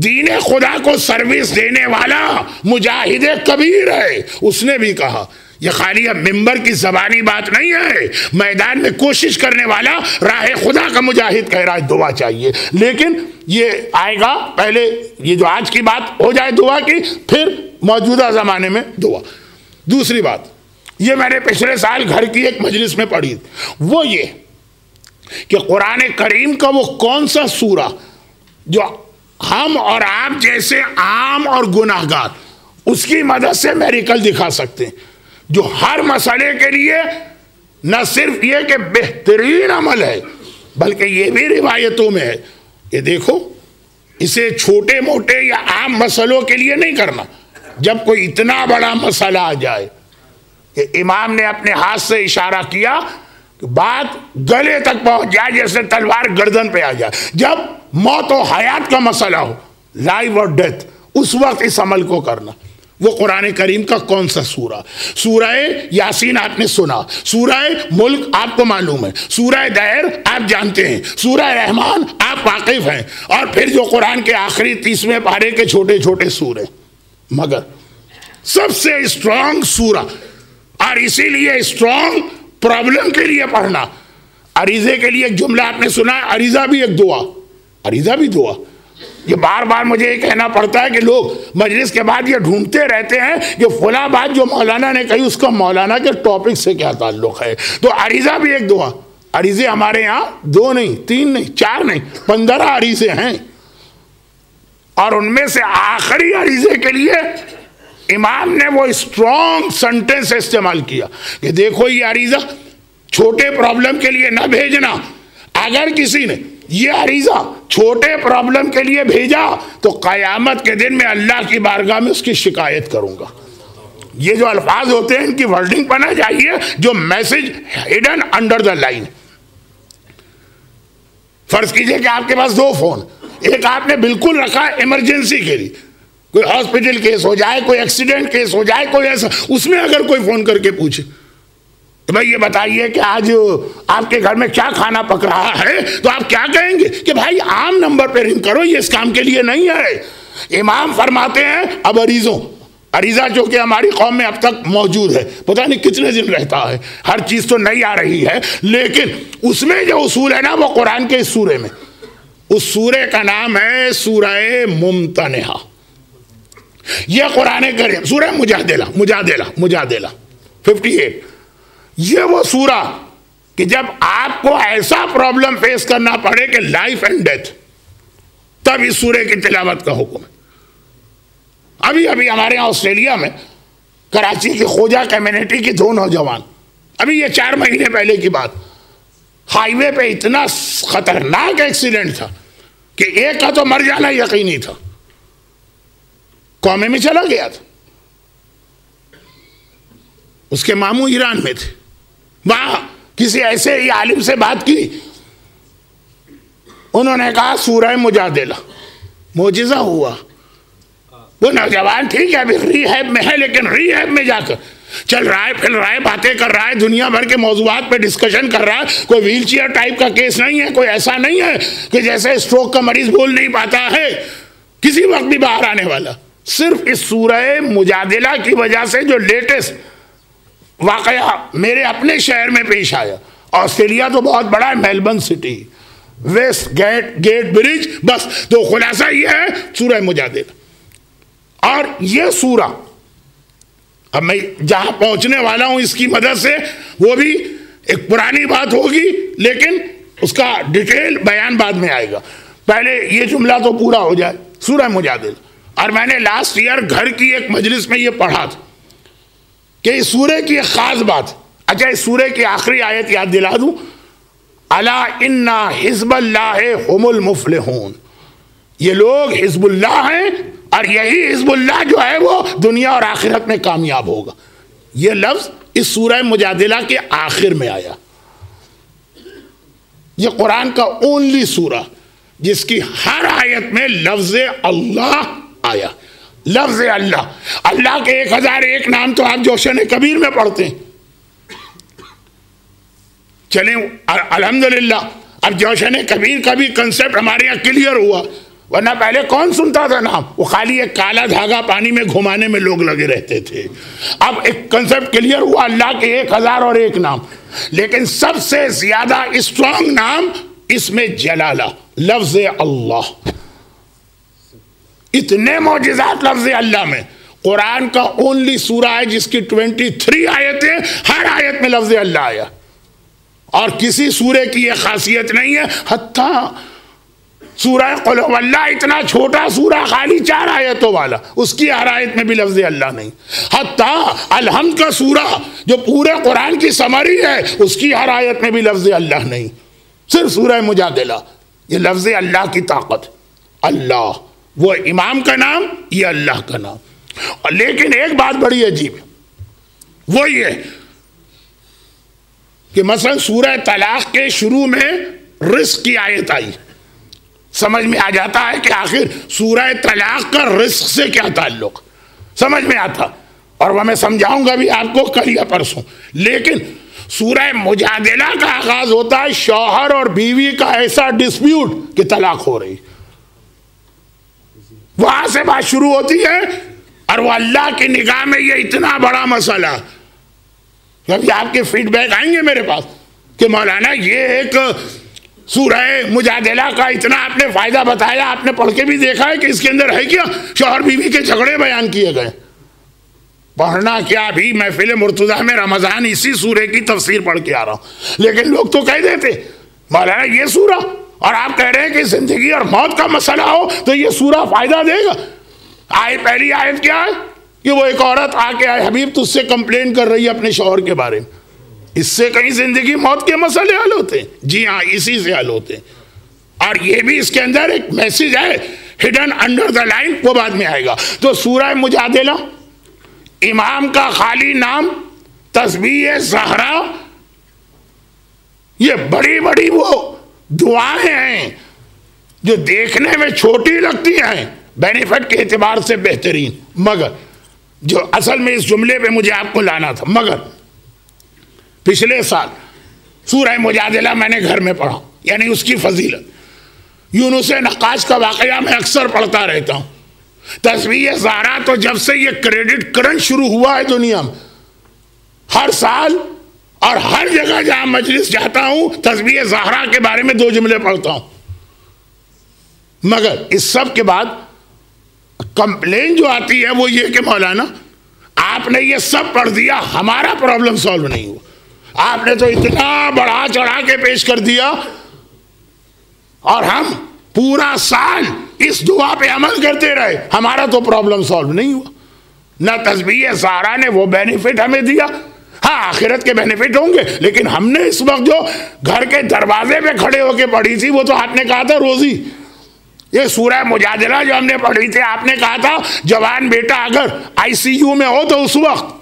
دین خدا کو سروس دینے والا مجاہد کبیر ہے، اس نے بھی کہا یہ خالی اب ممبر کی زبانی بات نہیں ہے، میدان میں کوشش کرنے والا راہ خدا کا مجاہد کہہ رہا ہے دعا چاہیے۔ لیکن یہ آئے گا، پہلے یہ جو آج کی بات ہو جائے دعا کی، پھر موجودہ زمانے میں دعا۔ دوسری بات یہ میں نے پچھلے سال گھر کی ایک مجلس میں پڑھی، وہ یہ کہ قرآن کریم کا وہ کون سا سورہ جو ہم اور آپ جیسے عام اور گناہگار اس کی مدد سے میریکل دکھا سکتے ہیں، جو ہر مسئلے کے لیے نہ صرف یہ کہ بہترین عمل ہے بلکہ یہ بھی روایتوں میں ہے کہ دیکھو اسے چھوٹے موٹے یا عام مسئلوں کے لیے نہیں کرنا، جب کوئی اتنا بڑا مسئلہ آ جائے کہ امام نے اپنے ہاتھ سے اشارہ کیا کہ بات گلے تک پہنچ جائے، جیسے تلوار گردن پہ آ جائے، جب موت و حیات کا مسئلہ ہو، لائف اور ڈیتھ، اس وقت اس عمل کو کرنا۔ وہ قرآن کریم کا کون سا سورہ؟ سورہ یاسین آپ نے سنا، سورہ ملک آپ کو معلوم ہے، سورہ دہر آپ جانتے ہیں، سورہ رحمان آپ واقف ہیں، اور پھر جو قرآن کے آخری 30ویں پارے کے چھوٹے چھوٹے سورے، مگر سب سے اسٹرانگ سورہ، اور اسی لیے اسٹرانگ پرابلم کے لیے پڑھنا۔ عریضے کے لیے ایک جملہ آپ نے سنا ہے، عریضہ بھی ایک دعا، عریضہ بھی دعا، یہ بار بار مجھے یہ کہنا پڑتا ہے کہ لوگ مجلس کے بعد یہ ڈھونڈتے رہتے ہیں کہ فلاں بات جو مولانا نے کہی اس کا مولانا کے ٹاپک سے کیا تعلق ہے. تو عریضہ بھی ایک دعا. عریضے ہمارے یہاں 2 نہیں 3 نہیں 4 نہیں 15 عریضے ہیں, اور ان میں سے آخری عریضے کے لیے امام نے وہ اسٹرانگ سنٹینس استعمال کیا کہ دیکھو یہ عریضہ چھوٹے پرابلم کے لیے نہ بھیجنا. اگر کسی نے یہ عریضہ چھوٹے پرابلم کے لیے بھیجا تو قیامت کے دن میں اللہ کی بارگاہ میں اس کی شکایت کروں گا. یہ جو الفاظ ہوتے ہیں ان کی ورڈنگ پڑھنا چاہیے, جو message hidden under the line. فرض کیجئے کہ آپ کے پاس 2 فون, ایک آپ نے بالکل رکھا ایمرجنسی کے لیے, کوئی ہاسپٹل کیس ہو جائے, کوئی ایکسیڈنٹ کیس ہو جائے, کوئی ایسا, اس میں اگر کوئی فون کر کے پوچھے تو بھائی یہ بتائیے کہ آج آپ کے گھر میں کیا کھانا پک رہا ہے, تو آپ کیا کہیں گے کہ بھائی عام نمبر پہ رنگ کرو, یہ اس کام کے لیے نہیں ہے. امام فرماتے ہیں اب عریضہ جو کہ ہماری قوم میں اب تک موجود ہے, پتہ نہیں کتنے دن رہتا ہے, ہر چیز تو نہیں آ رہی ہے, لیکن اس میں جو اصول ہے نا وہ قرآن کے اس سورے میں, اس سورے کا نام ہے سورہ ممتنہ. یہ قرآن کریم سورہ مجادلہ 58. یہ وہ سورہ کہ جب آپ کو ایسا پرابلم فیس کرنا پڑے کہ لائف اینڈ ڈیتھ, تب اس سورے کی تلاوت کا حکم ہے. ابھی ہمارے یہاں آسٹریلیا میں کراچی کی خوجہ کمیونٹی کی 2 نوجوان, ابھی یہ 4 مہینے پہلے کی بات, ہائی وے پہ اتنا خطرناک ایکسیڈنٹ تھا کہ ایک کا تو مر جانا یقینی تھا, قومے میں چلا گیا تھا. اس کے ماموں ایران میں تھے, وہاں کسی ایسے ہی عالم سے بات کی, انہوں نے کہا سورہ مجادلہ. معجزہ ہوا. وہ نوجوان ٹھیک ہے ابھی ریہیب میں ہے, لیکن ریہیب میں جا کر چل رہا ہے, پھر رہا ہے, باتیں کر رہا ہے, دنیا بھر کے موضوعات پہ ڈسکشن کر رہا ہے. کوئی ویل چیئر ٹائپ کا کیس نہیں ہے, کوئی ایسا نہیں ہے کہ جیسے اسٹروک کا مریض بول نہیں پاتا ہے, کسی وقت بھی باہر آنے والا. صرف اس سورہ مجادلہ کی وجہ سے جو لیٹسٹ واقعہ میرے اپنے شہر میں پیش آیا, آسٹریلیا تو بہت بڑا ہے, میلبرن سٹی, ویسٹ گیٹ برج, بس تو خلاصہ یہ ہے سورہ مجادلہ. اور یہ سورہ اب میں جہاں پہنچنے والا ہوں اس کی مدد سے, وہ بھی ایک پرانی بات ہوگی لیکن اس کا ڈیٹیل بیان بعد میں آئے گا. پہلے یہ جملہ تو پورا ہو جائے, سورہ مجادلہ. اور میں نے لاسٹ ایئر گھر کی ایک مجلس میں یہ پڑھا تھا کہ اس سورے کی ایک خاص بات. اچھا, اس سورے کی آخری آیت یاد دلا دوں, الا ان حزب اللہ هم المفلحون. یہ لوگ حزب اللہ ہیں اور یہی حزب اللہ جو ہے وہ دنیا اور آخرت میں کامیاب ہوگا. یہ لفظ اس سورہ مجادلہ کے آخر میں آیا. یہ قرآن کا اونلی سورہ جس کی ہر آیت میں لفظ اللہ آیا. لفظ اللہ, اللہ کے 1001 نام تو آپ جوشن کبیر میں پڑھتے ہیں. چلیں الحمدللہ اب جوشن کبیر کا بھی کنسپٹ ہمارے یہاں کلیئر ہوا, ورنہ پہلے کون سنتا تھا نام, وہ خالی ایک کالا دھاگا پانی میں گھمانے میں لوگ لگے رہتے تھے. اب ایک کنسپٹ کلیئر ہوا, اللہ کے 1001 نام, لیکن سب سے زیادہ اسٹرانگ نام اس میں جلالہ, لفظ اللہ. اتنے معجزات لفظ اللہ میں. قرآن کا اونلی سورہ ہے جس کی 23 آیتیں, ہر آیت میں لفظ اللہ آیا. اور کسی سورے کی یہ خاصیت نہیں ہے, حتیٰ سورہ قل هو اللہ اتنا چھوٹا سورہ خالی 4 آیتوں والا, اس کی ہر آیت میں بھی لفظ اللہ نہیں. حتیٰ الحمد کا سورہ جو پورے قرآن کی سمری ہے, اس کی ہر آیت میں بھی لفظ اللہ نہیں. صرف سورہ مجادلہ, یہ لفظ اللہ کی طاقت. اللہ وہ امام کا نام, یہ اللہ کا نام. لیکن ایک بات بڑی عجیب ہے, وہ یہ کہ مثلا سورہ طلاق کے شروع میں رزق کی آیت آئی, سمجھ میں آ جاتا ہے کہ آخر سورہ طلاق کا رزق سے کیا تعلق, سمجھ میں آتا, اور وہ میں سمجھاؤں گا بھی آپ کو کل یا پرسوں. لیکن سورہ مجادلہ کا آغاز ہوتا ہے شوہر اور بیوی کا ایسا ڈسپیوٹ کہ طلاق ہو رہی, وہاں سے بات شروع ہوتی ہے. اور وہ اللہ کی نگاہ میں یہ اتنا بڑا مسئلہ, کبھی آپ کے فیڈ بیک آئیں گے میرے پاس کہ مولانا یہ ایک سورہ مجادلہ کا اتنا آپ نے فائدہ بتایا، آپ نے پڑھ کے بھی دیکھا ہے کہ اس کے اندر ہے کیا؟ شوہر بیوی کے جھگڑے بیان کیے گئے۔ پڑھنا کیا بھی محفل مرتضیٰ میں رمضان اسی سورے کی تفسیر پڑھ کے آ رہا ہوں، لیکن لوگ تو کہہ دیتے مولانا یہ سورہ، اور آپ کہہ رہے ہیں کہ زندگی اور موت کا مسئلہ ہو تو یہ سورہ فائدہ دے گا۔ پہلی آیت کیا ہے کہ وہ ایک عورت آ کے آئے، حبیب تجھ سے کمپلین کر رہی ہے اپنے شوہر کے بارے میں، اس سے کہیں زندگی موت کے مسئلے حل ہوتے ہیں؟ جی ہاں، اسی سے حل ہوتے ہیں۔ اور یہ بھی اس کے اندر ایک میسج ہے ہڈن انڈر دا لائن، وہ بعد میں آئے گا۔ تو سورہ مجادلہ، امام کا خالی نام، تسبیح زہرا، یہ بڑی بڑی وہ دعائیں ہیں جو دیکھنے میں چھوٹی لگتی ہیں، بینیفٹ کے اعتبار سے بہترین، مگر جو اصل میں اس جملے پہ مجھے آپ کو لانا تھا، مگر پچھلے سال سورہ مجادلہ میں نے گھر میں پڑھا، یعنی اس کی فضیلت۔ یونس نقاش کا واقعہ میں اکثر پڑھتا رہتا ہوں۔ تسبیح زہرا تو جب سے یہ کریڈٹ کرنٹ شروع ہوا ہے دنیا میں، ہر سال اور ہر جگہ جہاں مجلس جاتا ہوں تسبیح زہرا کے بارے میں 2 جملے پڑھتا ہوں، مگر اس سب کے بعد کمپلین جو آتی ہے وہ یہ کہ مولانا آپ نے یہ سب پڑھ دیا، ہمارا پرابلم سالو نہیں ہوا، آپ نے تو اتنا بڑھا چڑھا کے پیش کر دیا، اور ہم پورا سال اس دعا پہ عمل کرتے رہے، ہمارا تو پرابلم سالو نہیں ہوا۔ نہ تسبیح زہرا نے وہ بینیفٹ ہمیں دیا، ہاں آخرت کے بینیفٹ ہوں گے، لیکن ہم نے اس وقت جو گھر کے دروازے پہ کھڑے ہو کے پڑھی تھی وہ تو آپ نے کہا تھا روزی۔ یہ سورہ مجادلہ جو ہم نے پڑھی تھی، آپ نے کہا تھا جوان بیٹا اگر ICU میں ہو تو اس وقت۔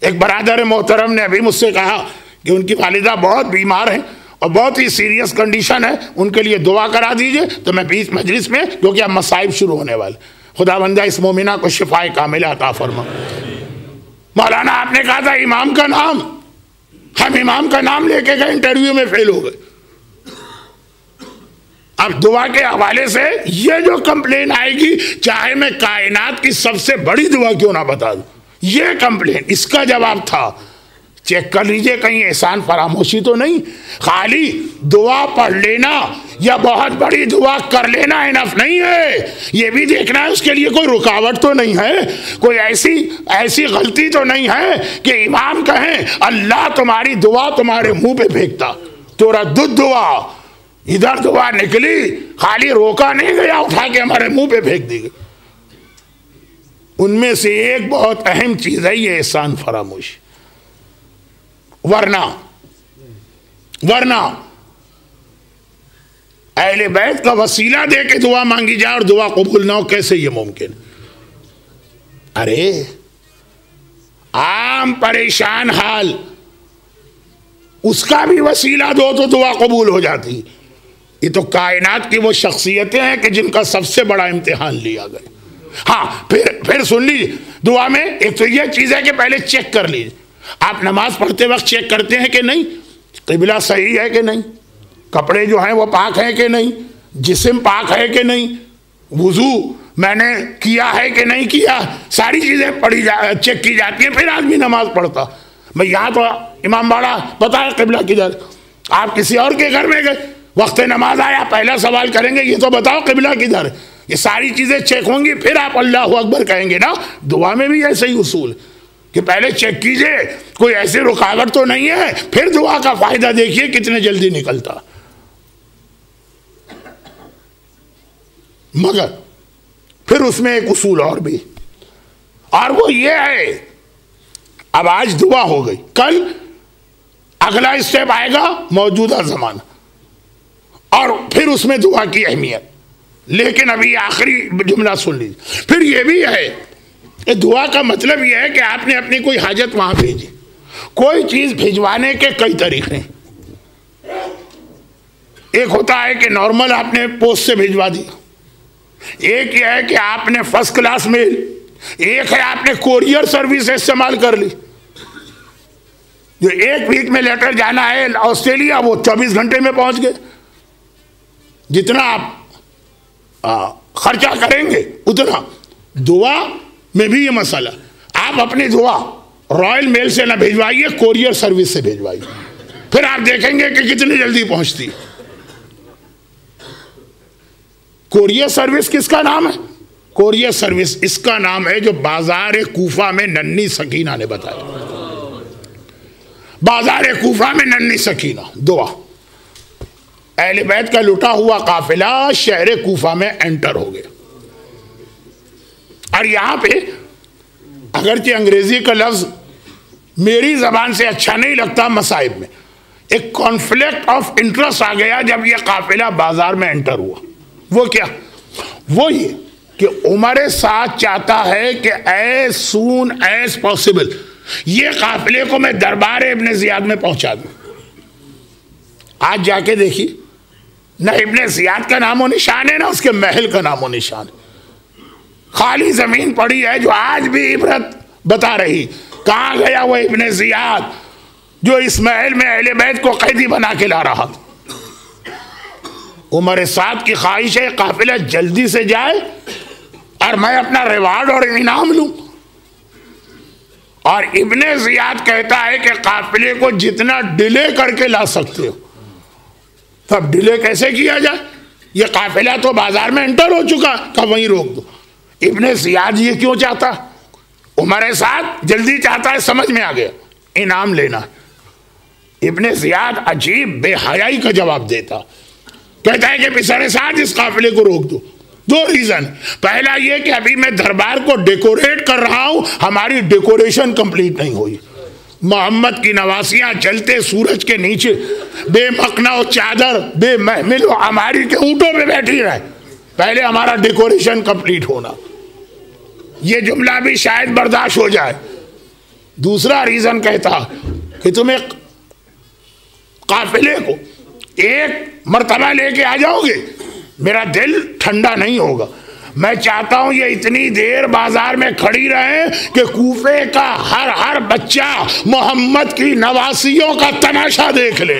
ایک برادر محترم نے ابھی مجھ سے کہا کہ ان کی والدہ بہت بیمار ہیں اور بہت ہی سیریس کنڈیشن ہے، ان کے لیے دعا کرا دیجئے۔ تو میں بیچ مجلس میں، کیونکہ اب مصائب شروع ہونے والے، خدا بندہ اس مومنہ کو شفائے کاملہ عطا فرما۔ مولانا آپ نے کہا تھا امام کا نام، ہم امام کا نام لے کے گئے، انٹرویو میں فیل ہو گئے۔ اب دعا کے حوالے سے یہ جو کمپلین آئے گی، چاہے میں کائنات کی سب سے بڑی دعا کیوں نہ بتا دوں، یہ کمپلین، اس کا جواب تھا چیک کر لیجئے کہیں احسان فراموشی تو نہیں۔ خالی دعا پڑھ لینا یا بہت بڑی دعا کر لینا انف نہیں ہے، یہ بھی دیکھنا ہے اس کے لیے کوئی رکاوٹ تو نہیں ہے، کوئی ایسی غلطی تو نہیں ہے کہ امام کہیں اللہ تمہاری دعا تمہارے منہ پہ پھینکتا، تو ردد دعا، ادھر دعا نکلی، خالی روکا نہیں گیا، اٹھا کے ہمارے منہ پہ پھینک دی گئی۔ ان میں سے ایک بہت اہم چیز ہے یہ احسان فراموشی، ورنہ اہل بیت کا وسیلہ دے کے دعا مانگی جائے اور دعا قبول نہ ہو، کیسے یہ ممکن؟ ارے عام پریشان حال، اس کا بھی وسیلہ دو تو دعا قبول ہو جاتی۔ یہ تو کائنات کی وہ شخصیتیں ہیں کہ جن کا سب سے بڑا امتحان لیا گیا۔ ہاں پھر سن لیجیے، دعا میں ایک تو یہ چیز ہے کہ پہلے چیک کر لیجیے، آپ نماز پڑھتے وقت چیک کرتے ہیں کہ نہیں قبلہ صحیح ہے کہ نہیں، کپڑے جو ہیں وہ پاک ہیں کہ نہیں، جسم پاک ہے کہ نہیں، وضو میں نے کیا ہے کہ نہیں کیا، ساری چیزیں چیک کی جاتی ہیں، پھر آدمی نماز پڑھتا۔ بھئی یہاں تو امام باڑا پتہ ہے قبلہ کدھر، آپ کسی اور کے گھر میں گئے، وقت نماز آیا، پہلا سوال کریں گے یہ تو بتاؤ قبلہ کدھر، یہ ساری چیزیں چیک ہوں گی، پھر آپ اللہ اکبر کہیں گے نا۔ دعا میں بھی ایسے ہی اصول کہ پہلے چیک کیجئے کوئی ایسی رکاوٹ تو نہیں ہے، پھر دعا کا فائدہ دیکھیے کتنے جلدی نکلتا۔ مگر پھر اس میں ایک اصول اور بھی، اور وہ یہ ہے، اب آج دعا ہو گئی، کل اگلا اسٹیپ آئے گا موجودہ زمانہ، اور پھر اس میں دعا کی اہمیت۔ لیکن ابھی آخری جملہ سن لیجیے، پھر یہ بھی ہے، دعا کا مطلب یہ ہے کہ آپ نے اپنی کوئی حاجت وہاں بھیجی۔ کوئی چیز بھیجوانے کے کئی طریقے ہیں، ایک ہوتا ہے کہ نارمل آپ نے پوسٹ سے بھیجوا دیا، ایک یہ ہے کہ آپ نے فرسٹ کلاس میل، ایک ہے آپ نے کوریئر سروس استعمال کر لی، جو 1 ویک میں لیٹر جانا ہے آسٹریلیا وہ 24 گھنٹے میں پہنچ گئے۔ جتنا آپ خرچہ کریں گے اتنا۔ دعا میں بھی یہ مسئلہ، آپ اپنی دعا رائل میل سے نہ بھیجوائیے، کوریئر سروس سے بھیجوائیے۔ پھر آپ دیکھیں گے کہ کتنی جلدی پہنچتی. کوریئر سروس کس کا نام ہے؟ کوریئر سروس اس کا نام ہے جو بازار کوفہ میں ننھی سکینہ نے بتایا. بازار کوفہ میں ننھی سکینہ دعا، اہل بیت کا لٹا ہوا قافلہ شہر کوفہ میں انٹر ہو گیا. اور یہاں پہ اگرچہ انگریزی کا لفظ میری زبان سے اچھا نہیں لگتا، مصائب میں ایک کانفلکٹ آف انٹرسٹ آ گیا جب یہ قافلہ بازار میں انٹر ہوا. وہ کیا؟ وہ یہ کہ عمر سعد چاہتا ہے کہ ایز سون ایز پاسبل یہ قافلے کو میں دربار ابن زیاد میں پہنچا دوں. آج جا کے دیکھیے، نہ ابن زیاد کا نام و نشان ہے، نہ اس کے محل کا نام و نشان ہے. خالی زمین پڑی ہے جو آج بھی عبرت بتا رہی. کہاں گیا وہ ابن زیاد جو اس محل میں اہل بیت کو قیدی بنا کے لا رہا تھا؟ عمر سعد کی خواہش ہے قافلہ جلدی سے جائے اور میں اپنا ریوارڈ اور انعام لوں. اور ابن زیاد کہتا ہے کہ قافلے کو جتنا ڈیلے کر کے لا سکتے ہو. تب ڈیلے کیسے کیا جائے؟ یہ قافلہ تو بازار میں انٹر ہو چکا، کہ وہیں روک دو. ابن زیاد یہ کیوں چاہتا؟ عمر سعد جلدی چاہتا ہے، سمجھ میں آ گیا، انعام لینا. ابن زیاد عجیب بے حیائی کا جواب دیتا، کہتا ہے کہ پسر سعد اس قافلے کو روک دو. دو ریزن. پہلا یہ کہ ابھی میں دربار کو ڈیکوریٹ کر رہا ہوں، ہماری ڈیکوریشن کمپلیٹ نہیں ہوئی. محمد کی نواسیاں چلتے سورج کے نیچے بے مقنا و چادر بے محمل و ہماری کے اونٹوں پہ بیٹھی رہے، پہلے ہمارا ڈیکوریشن کمپلیٹ ہونا. یہ جملہ بھی شاید برداشت ہو جائے. دوسرا ریزن کہتا کہ تم ایک قافلے کو ایک مرتبہ لے کے آ جاؤ گے، میرا دل ٹھنڈا نہیں ہوگا. میں چاہتا ہوں یہ اتنی دیر بازار میں کھڑی رہے کہ کوفے کا ہر بچہ محمد کی نواسیوں کا تماشا دیکھ لے.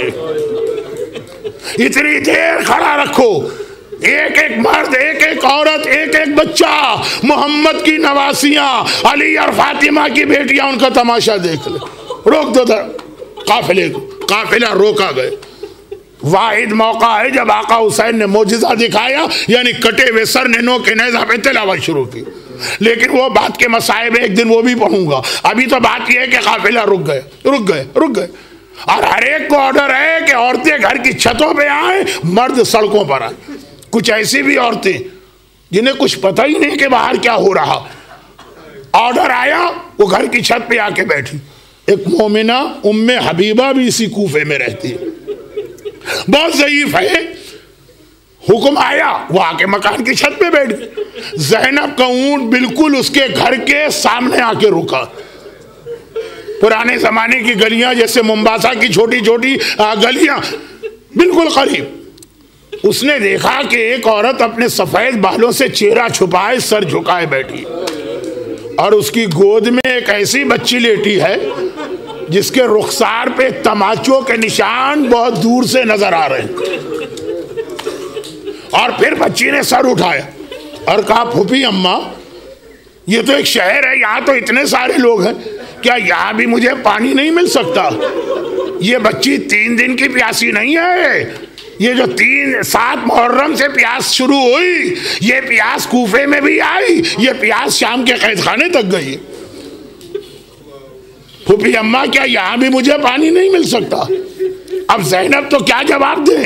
اتنی دیر کھڑا رکھو، ایک ایک مرد، ایک ایک عورت، ایک ایک بچہ محمد کی نواسیاں، علی اور فاطمہ کی بیٹیاں، ان کا تماشا دیکھ لے. روک دو قافلے کو. قافلہ روکا گئے. واحد موقع ہے جب آقا حسین نے معجزہ دکھایا، یعنی کٹے ہوئے سر نینو کے نیزہ پہ تلاوت شروع کی. لیکن وہ بات کے مصائب ایک دن وہ بھی پڑھوں گا. ابھی تو بات یہ ہے کہ قافلہ رک گئے. اور ہر ایک کو آرڈر ہے کہ عورتیں گھر کی چھتوں پہ آئیں، مرد سڑکوں پر آئیں. کچھ ایسی بھی عورتیں جنہیں کچھ پتہ ہی نہیں کہ باہر کیا ہو رہا، آرڈر آیا وہ گھر کی چھت پہ آ کے بیٹھی. ایک مومنہ ام حبیبہ بھی اسی کوفے میں رہتی ہے، بہت ضعیف ہے. حکم آیا وہ آ کے مکان کی چھت پہ بیٹھ گئی. زینب کا اونٹ بالکل اس کے گھر کے سامنے آ کے رکا. پرانے زمانے کی گلیاں جیسے ممباسا کی چھوٹی چھوٹی گلیاں بالکل قریب. اس نے دیکھا کہ ایک عورت اپنے سفید بالوں سے چہرہ چھپائے سر جھکائے بیٹھی، اور اس کی گود میں ایک ایسی بچی لیٹی ہے جس کے رخسار پہ تماچوں کے نشان بہت دور سے نظر آ رہے ہیں. اور پھر بچی نے سر اٹھایا اور کہا پھوپھی اماں، یہ تو ایک شہر ہے، یہاں تو اتنے سارے لوگ ہیں، کیا یہاں بھی مجھے پانی نہیں مل سکتا؟ یہ بچی 3 دن کی پیاسی نہیں ہے. یہ جو 7 محرم سے پیاس شروع ہوئی، یہ پیاس کوفے میں بھی آئی، یہ پیاس شام کے قید خانے تک گئی. پھوپھی اماں کیا یہاں بھی مجھے پانی نہیں مل سکتا؟ اب زینب تو کیا جواب دیں؟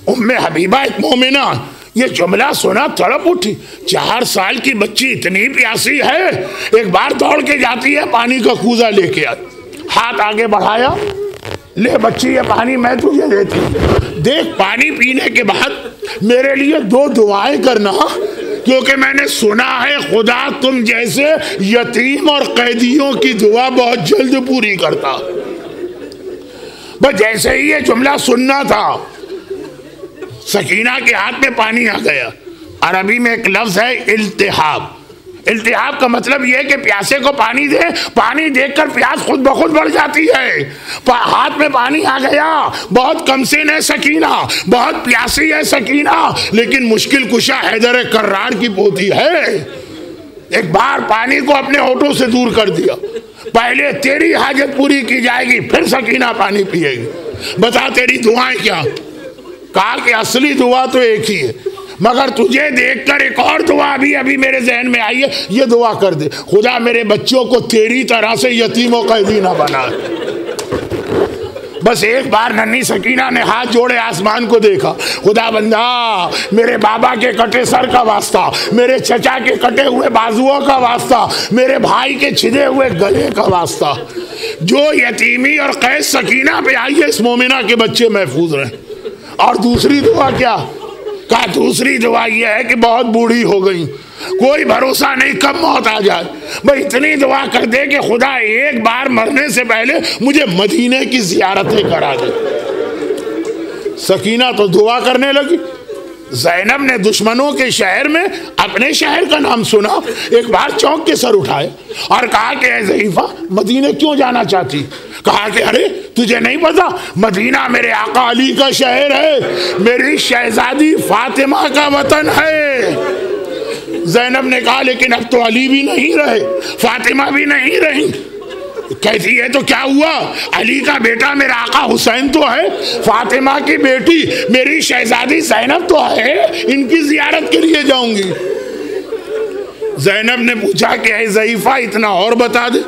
ام حبیبہ ایک مومنہ یہ جملہ سنا تڑپ اٹھی. 4 سال کی بچی اتنی پیاسی ہے، ایک بار دوڑ کے جاتی ہے، پانی کا کوزہ لے کے آئی، ہاتھ آگے بڑھایا، لے بچی یہ پانی میں تجھے دیتی ہوں. دیکھ پانی پینے کے بعد میرے لیے 2 دعائیں کرنا، کیونکہ میں نے سنا ہے خدا تم جیسے یتیم اور قیدیوں کی دعا بہت جلد پوری کرتا. بس جیسے ہی یہ جملہ سننا تھا، سکینہ کے ہاتھ میں پانی آ گیا. عربی میں ایک لفظ ہے التحاب. التحاب کا مطلب یہ ہے کہ پیاسے کو پانی دے، پانی دیکھ کر پیاس خود بخود بڑھ جاتی ہے. ہاتھ میں پانی آ گیا. بہت کم سن ہے سکینہ، بہت پیاسی ہے سکینہ، لیکن مشکل کشا حیدر کرار کی پوتی ہے. ایک بار پانی کو اپنے ہونٹوں سے دور کر دیا. پہلے تیری حاجت پوری کی جائے گی، پھر سکینہ پانی پیے گی. بتا تیری دعائیں کیا؟ کہا کہ اصلی دعا تو ایک ہی ہے، مگر تجھے دیکھ کر ایک اور دعا بھی ابھی میرے ذہن میں آئی ہے، یہ دعا کر دے، خدا میرے بچوں کو تیری طرح سے یتیم و قیدی نہ بنا۔ بس ایک بار ننھی سکینہ نے ہاتھ جوڑے آسمان کو دیکھا، خدا بندہ میرے بابا کے کٹے سر کا واسطہ، میرے چچا کے کٹے ہوئے بازوؤں کا واسطہ، میرے بھائی کے چھدے ہوئے گلے کا واسطہ، جو یتیمی اور قید سکینہ پہ آئی ہے، اس مومنہ کے بچے محفوظ رہیں۔ اور دوسری دعا کیا؟ کہا دوسری دعا یہ ہے کہ بہت بوڑھی ہو گئی، کوئی بھروسہ نہیں کب موت آ جائے، بھئی اتنی دعا کر دے کہ خدا ایک بار مرنے سے پہلے مجھے مدینے کی زیارتیں کرا دے۔ سکینہ تو دعا کرنے لگی۔ زینب نے دشمنوں کے شہر میں اپنے شہر کا نام سنا، ایک بار چونک کے سر اٹھائے اور کہا کہ اے ضعیفہ مدینے کیوں جانا چاہتی؟ کہا کہ ارے تجھے نہیں پتا مدینہ میرے آقا علی کا شہر ہے، میری شہزادی فاطمہ کا وطن ہے۔ زینب نے کہا لیکن اب تو علی بھی نہیں رہے، فاطمہ بھی نہیں رہی۔ کہتی ہے تو کیا ہوا؟ علی کا بیٹا میرا آقا حسین تو ہے، فاطمہ کی بیٹی میری شہزادی زینب تو ہے، ان کی زیارت کے لیے جاؤں گی۔ زینب نے پوچھا کہ اے ضعیفہ اتنا اور بتا دے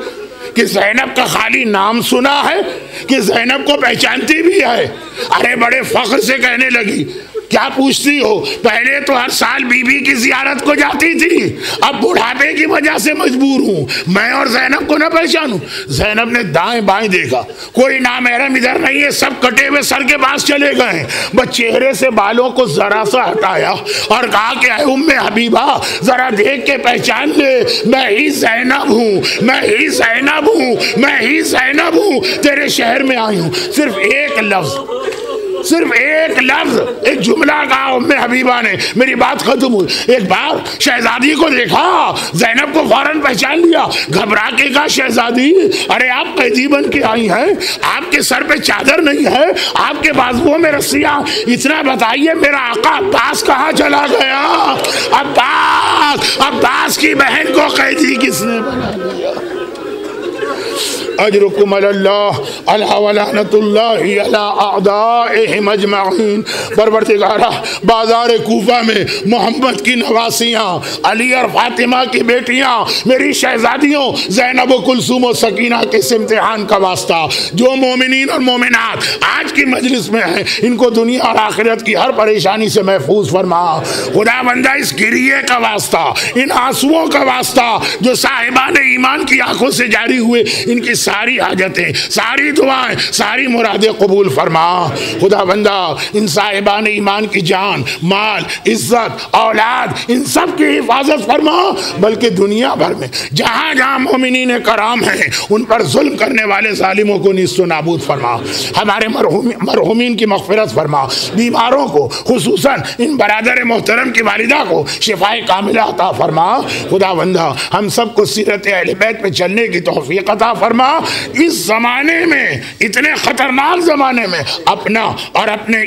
کہ زینب کا خالی نام سنا ہے کہ زینب کو پہچانتی بھی ہے؟ ارے بڑے فخر سے کہنے لگی کیا پوچھتی ہو، پہلے تو ہر سال بی بی کی زیارت کو جاتی تھی، اب بڑھاپے کی وجہ سے مجبور ہوں، میں اور زینب کو نہ پہچانوں؟ زینب نے دائیں بائیں دیکھا، کوئی نامحرم ادھر نہیں ہے، سب کٹے ہوئے سر کے پاس چلے گئے ہیں۔ بس چہرے سے بالوں کو ذرا سا ہٹایا اور کہا کہ اے ام حبیبہ ذرا دیکھ کے پہچان لے، میں ہی زینب ہوں، میں ہی زینب ہوں، میں ہی زینب ہوں، تیرے شہر میں آئی ہوں۔ صرف ایک لفظ، صرف ایک لفظ، ایک جملہ کہا ام حبیبہ نے، میری بات ختم ہوئی۔ ایک بار شہزادی کو دیکھا، زینب کو فوراً پہچان لیا، گھبرا کے کہا شہزادی ارے آپ قیدی بن کے آئی ہیں، آپ کے سر پہ چادر نہیں ہے، آپ کے بازوؤں میں رسیاں، اتنا بتائیے میرا آقا عباس کہاں چلا گیا؟ عباس کی بہن کو قیدی کس نے بنا دیا؟ اجرکم علی اللہ علی ولعنۃ اللہ علی اعدائہم اجمعین۔ پروردگارہ بازار کوفہ میں محمد کی نواسیاں، علی اور فاطمہ کی بیٹیاں، میری شہزادیوں زینب و کلثوم و سکینہ کے اس امتحان کا واسطہ، جو مومنین اور مومنات آج کی مجلس میں ہیں، ان کو دنیا اور آخرت کی ہر پریشانی سے محفوظ فرما۔ خدا بندہ اس گریے کا واسطہ، ان آنسوؤں کا واسطہ جو صاحبان ایمان کی آنکھوں سے جاری ہوئے، ان کی ساری حاجتیں، ساری دعائیں، ساری مرادیں قبول فرما۔ خدا بندہ ان صاحبان ایمان کی جان، مال، عزت، اولاد، ان سب کی حفاظت فرما، بلکہ دنیا بھر میں جہاں جہاں مومنین کرام ہیں ان پر ظلم کرنے والے ظالموں کو نیست و نابود فرما۔ ہمارے مرحومین کی مغفرت فرما، بیماروں کو خصوصاً ان برادر محترم کی والدہ کو شفائے کاملہ عطا فرما۔ خدا بندہ ہم سب کو سیرت اہل بیت پہ چلنے کی توفیق عطا فرما۔ اس زمانے میں، اتنے خطرناک زمانے میں، اپنا اور اپنے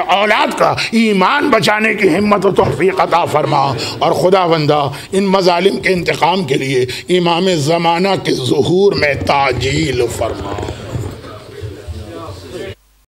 اولاد کا ایمان بچانے کی ہمت و توفیق عطا فرما۔ اور خدا بندہ ان مظالم کے انتقام کے لیے امام زمانہ کے ظہور میں تعجیل فرما۔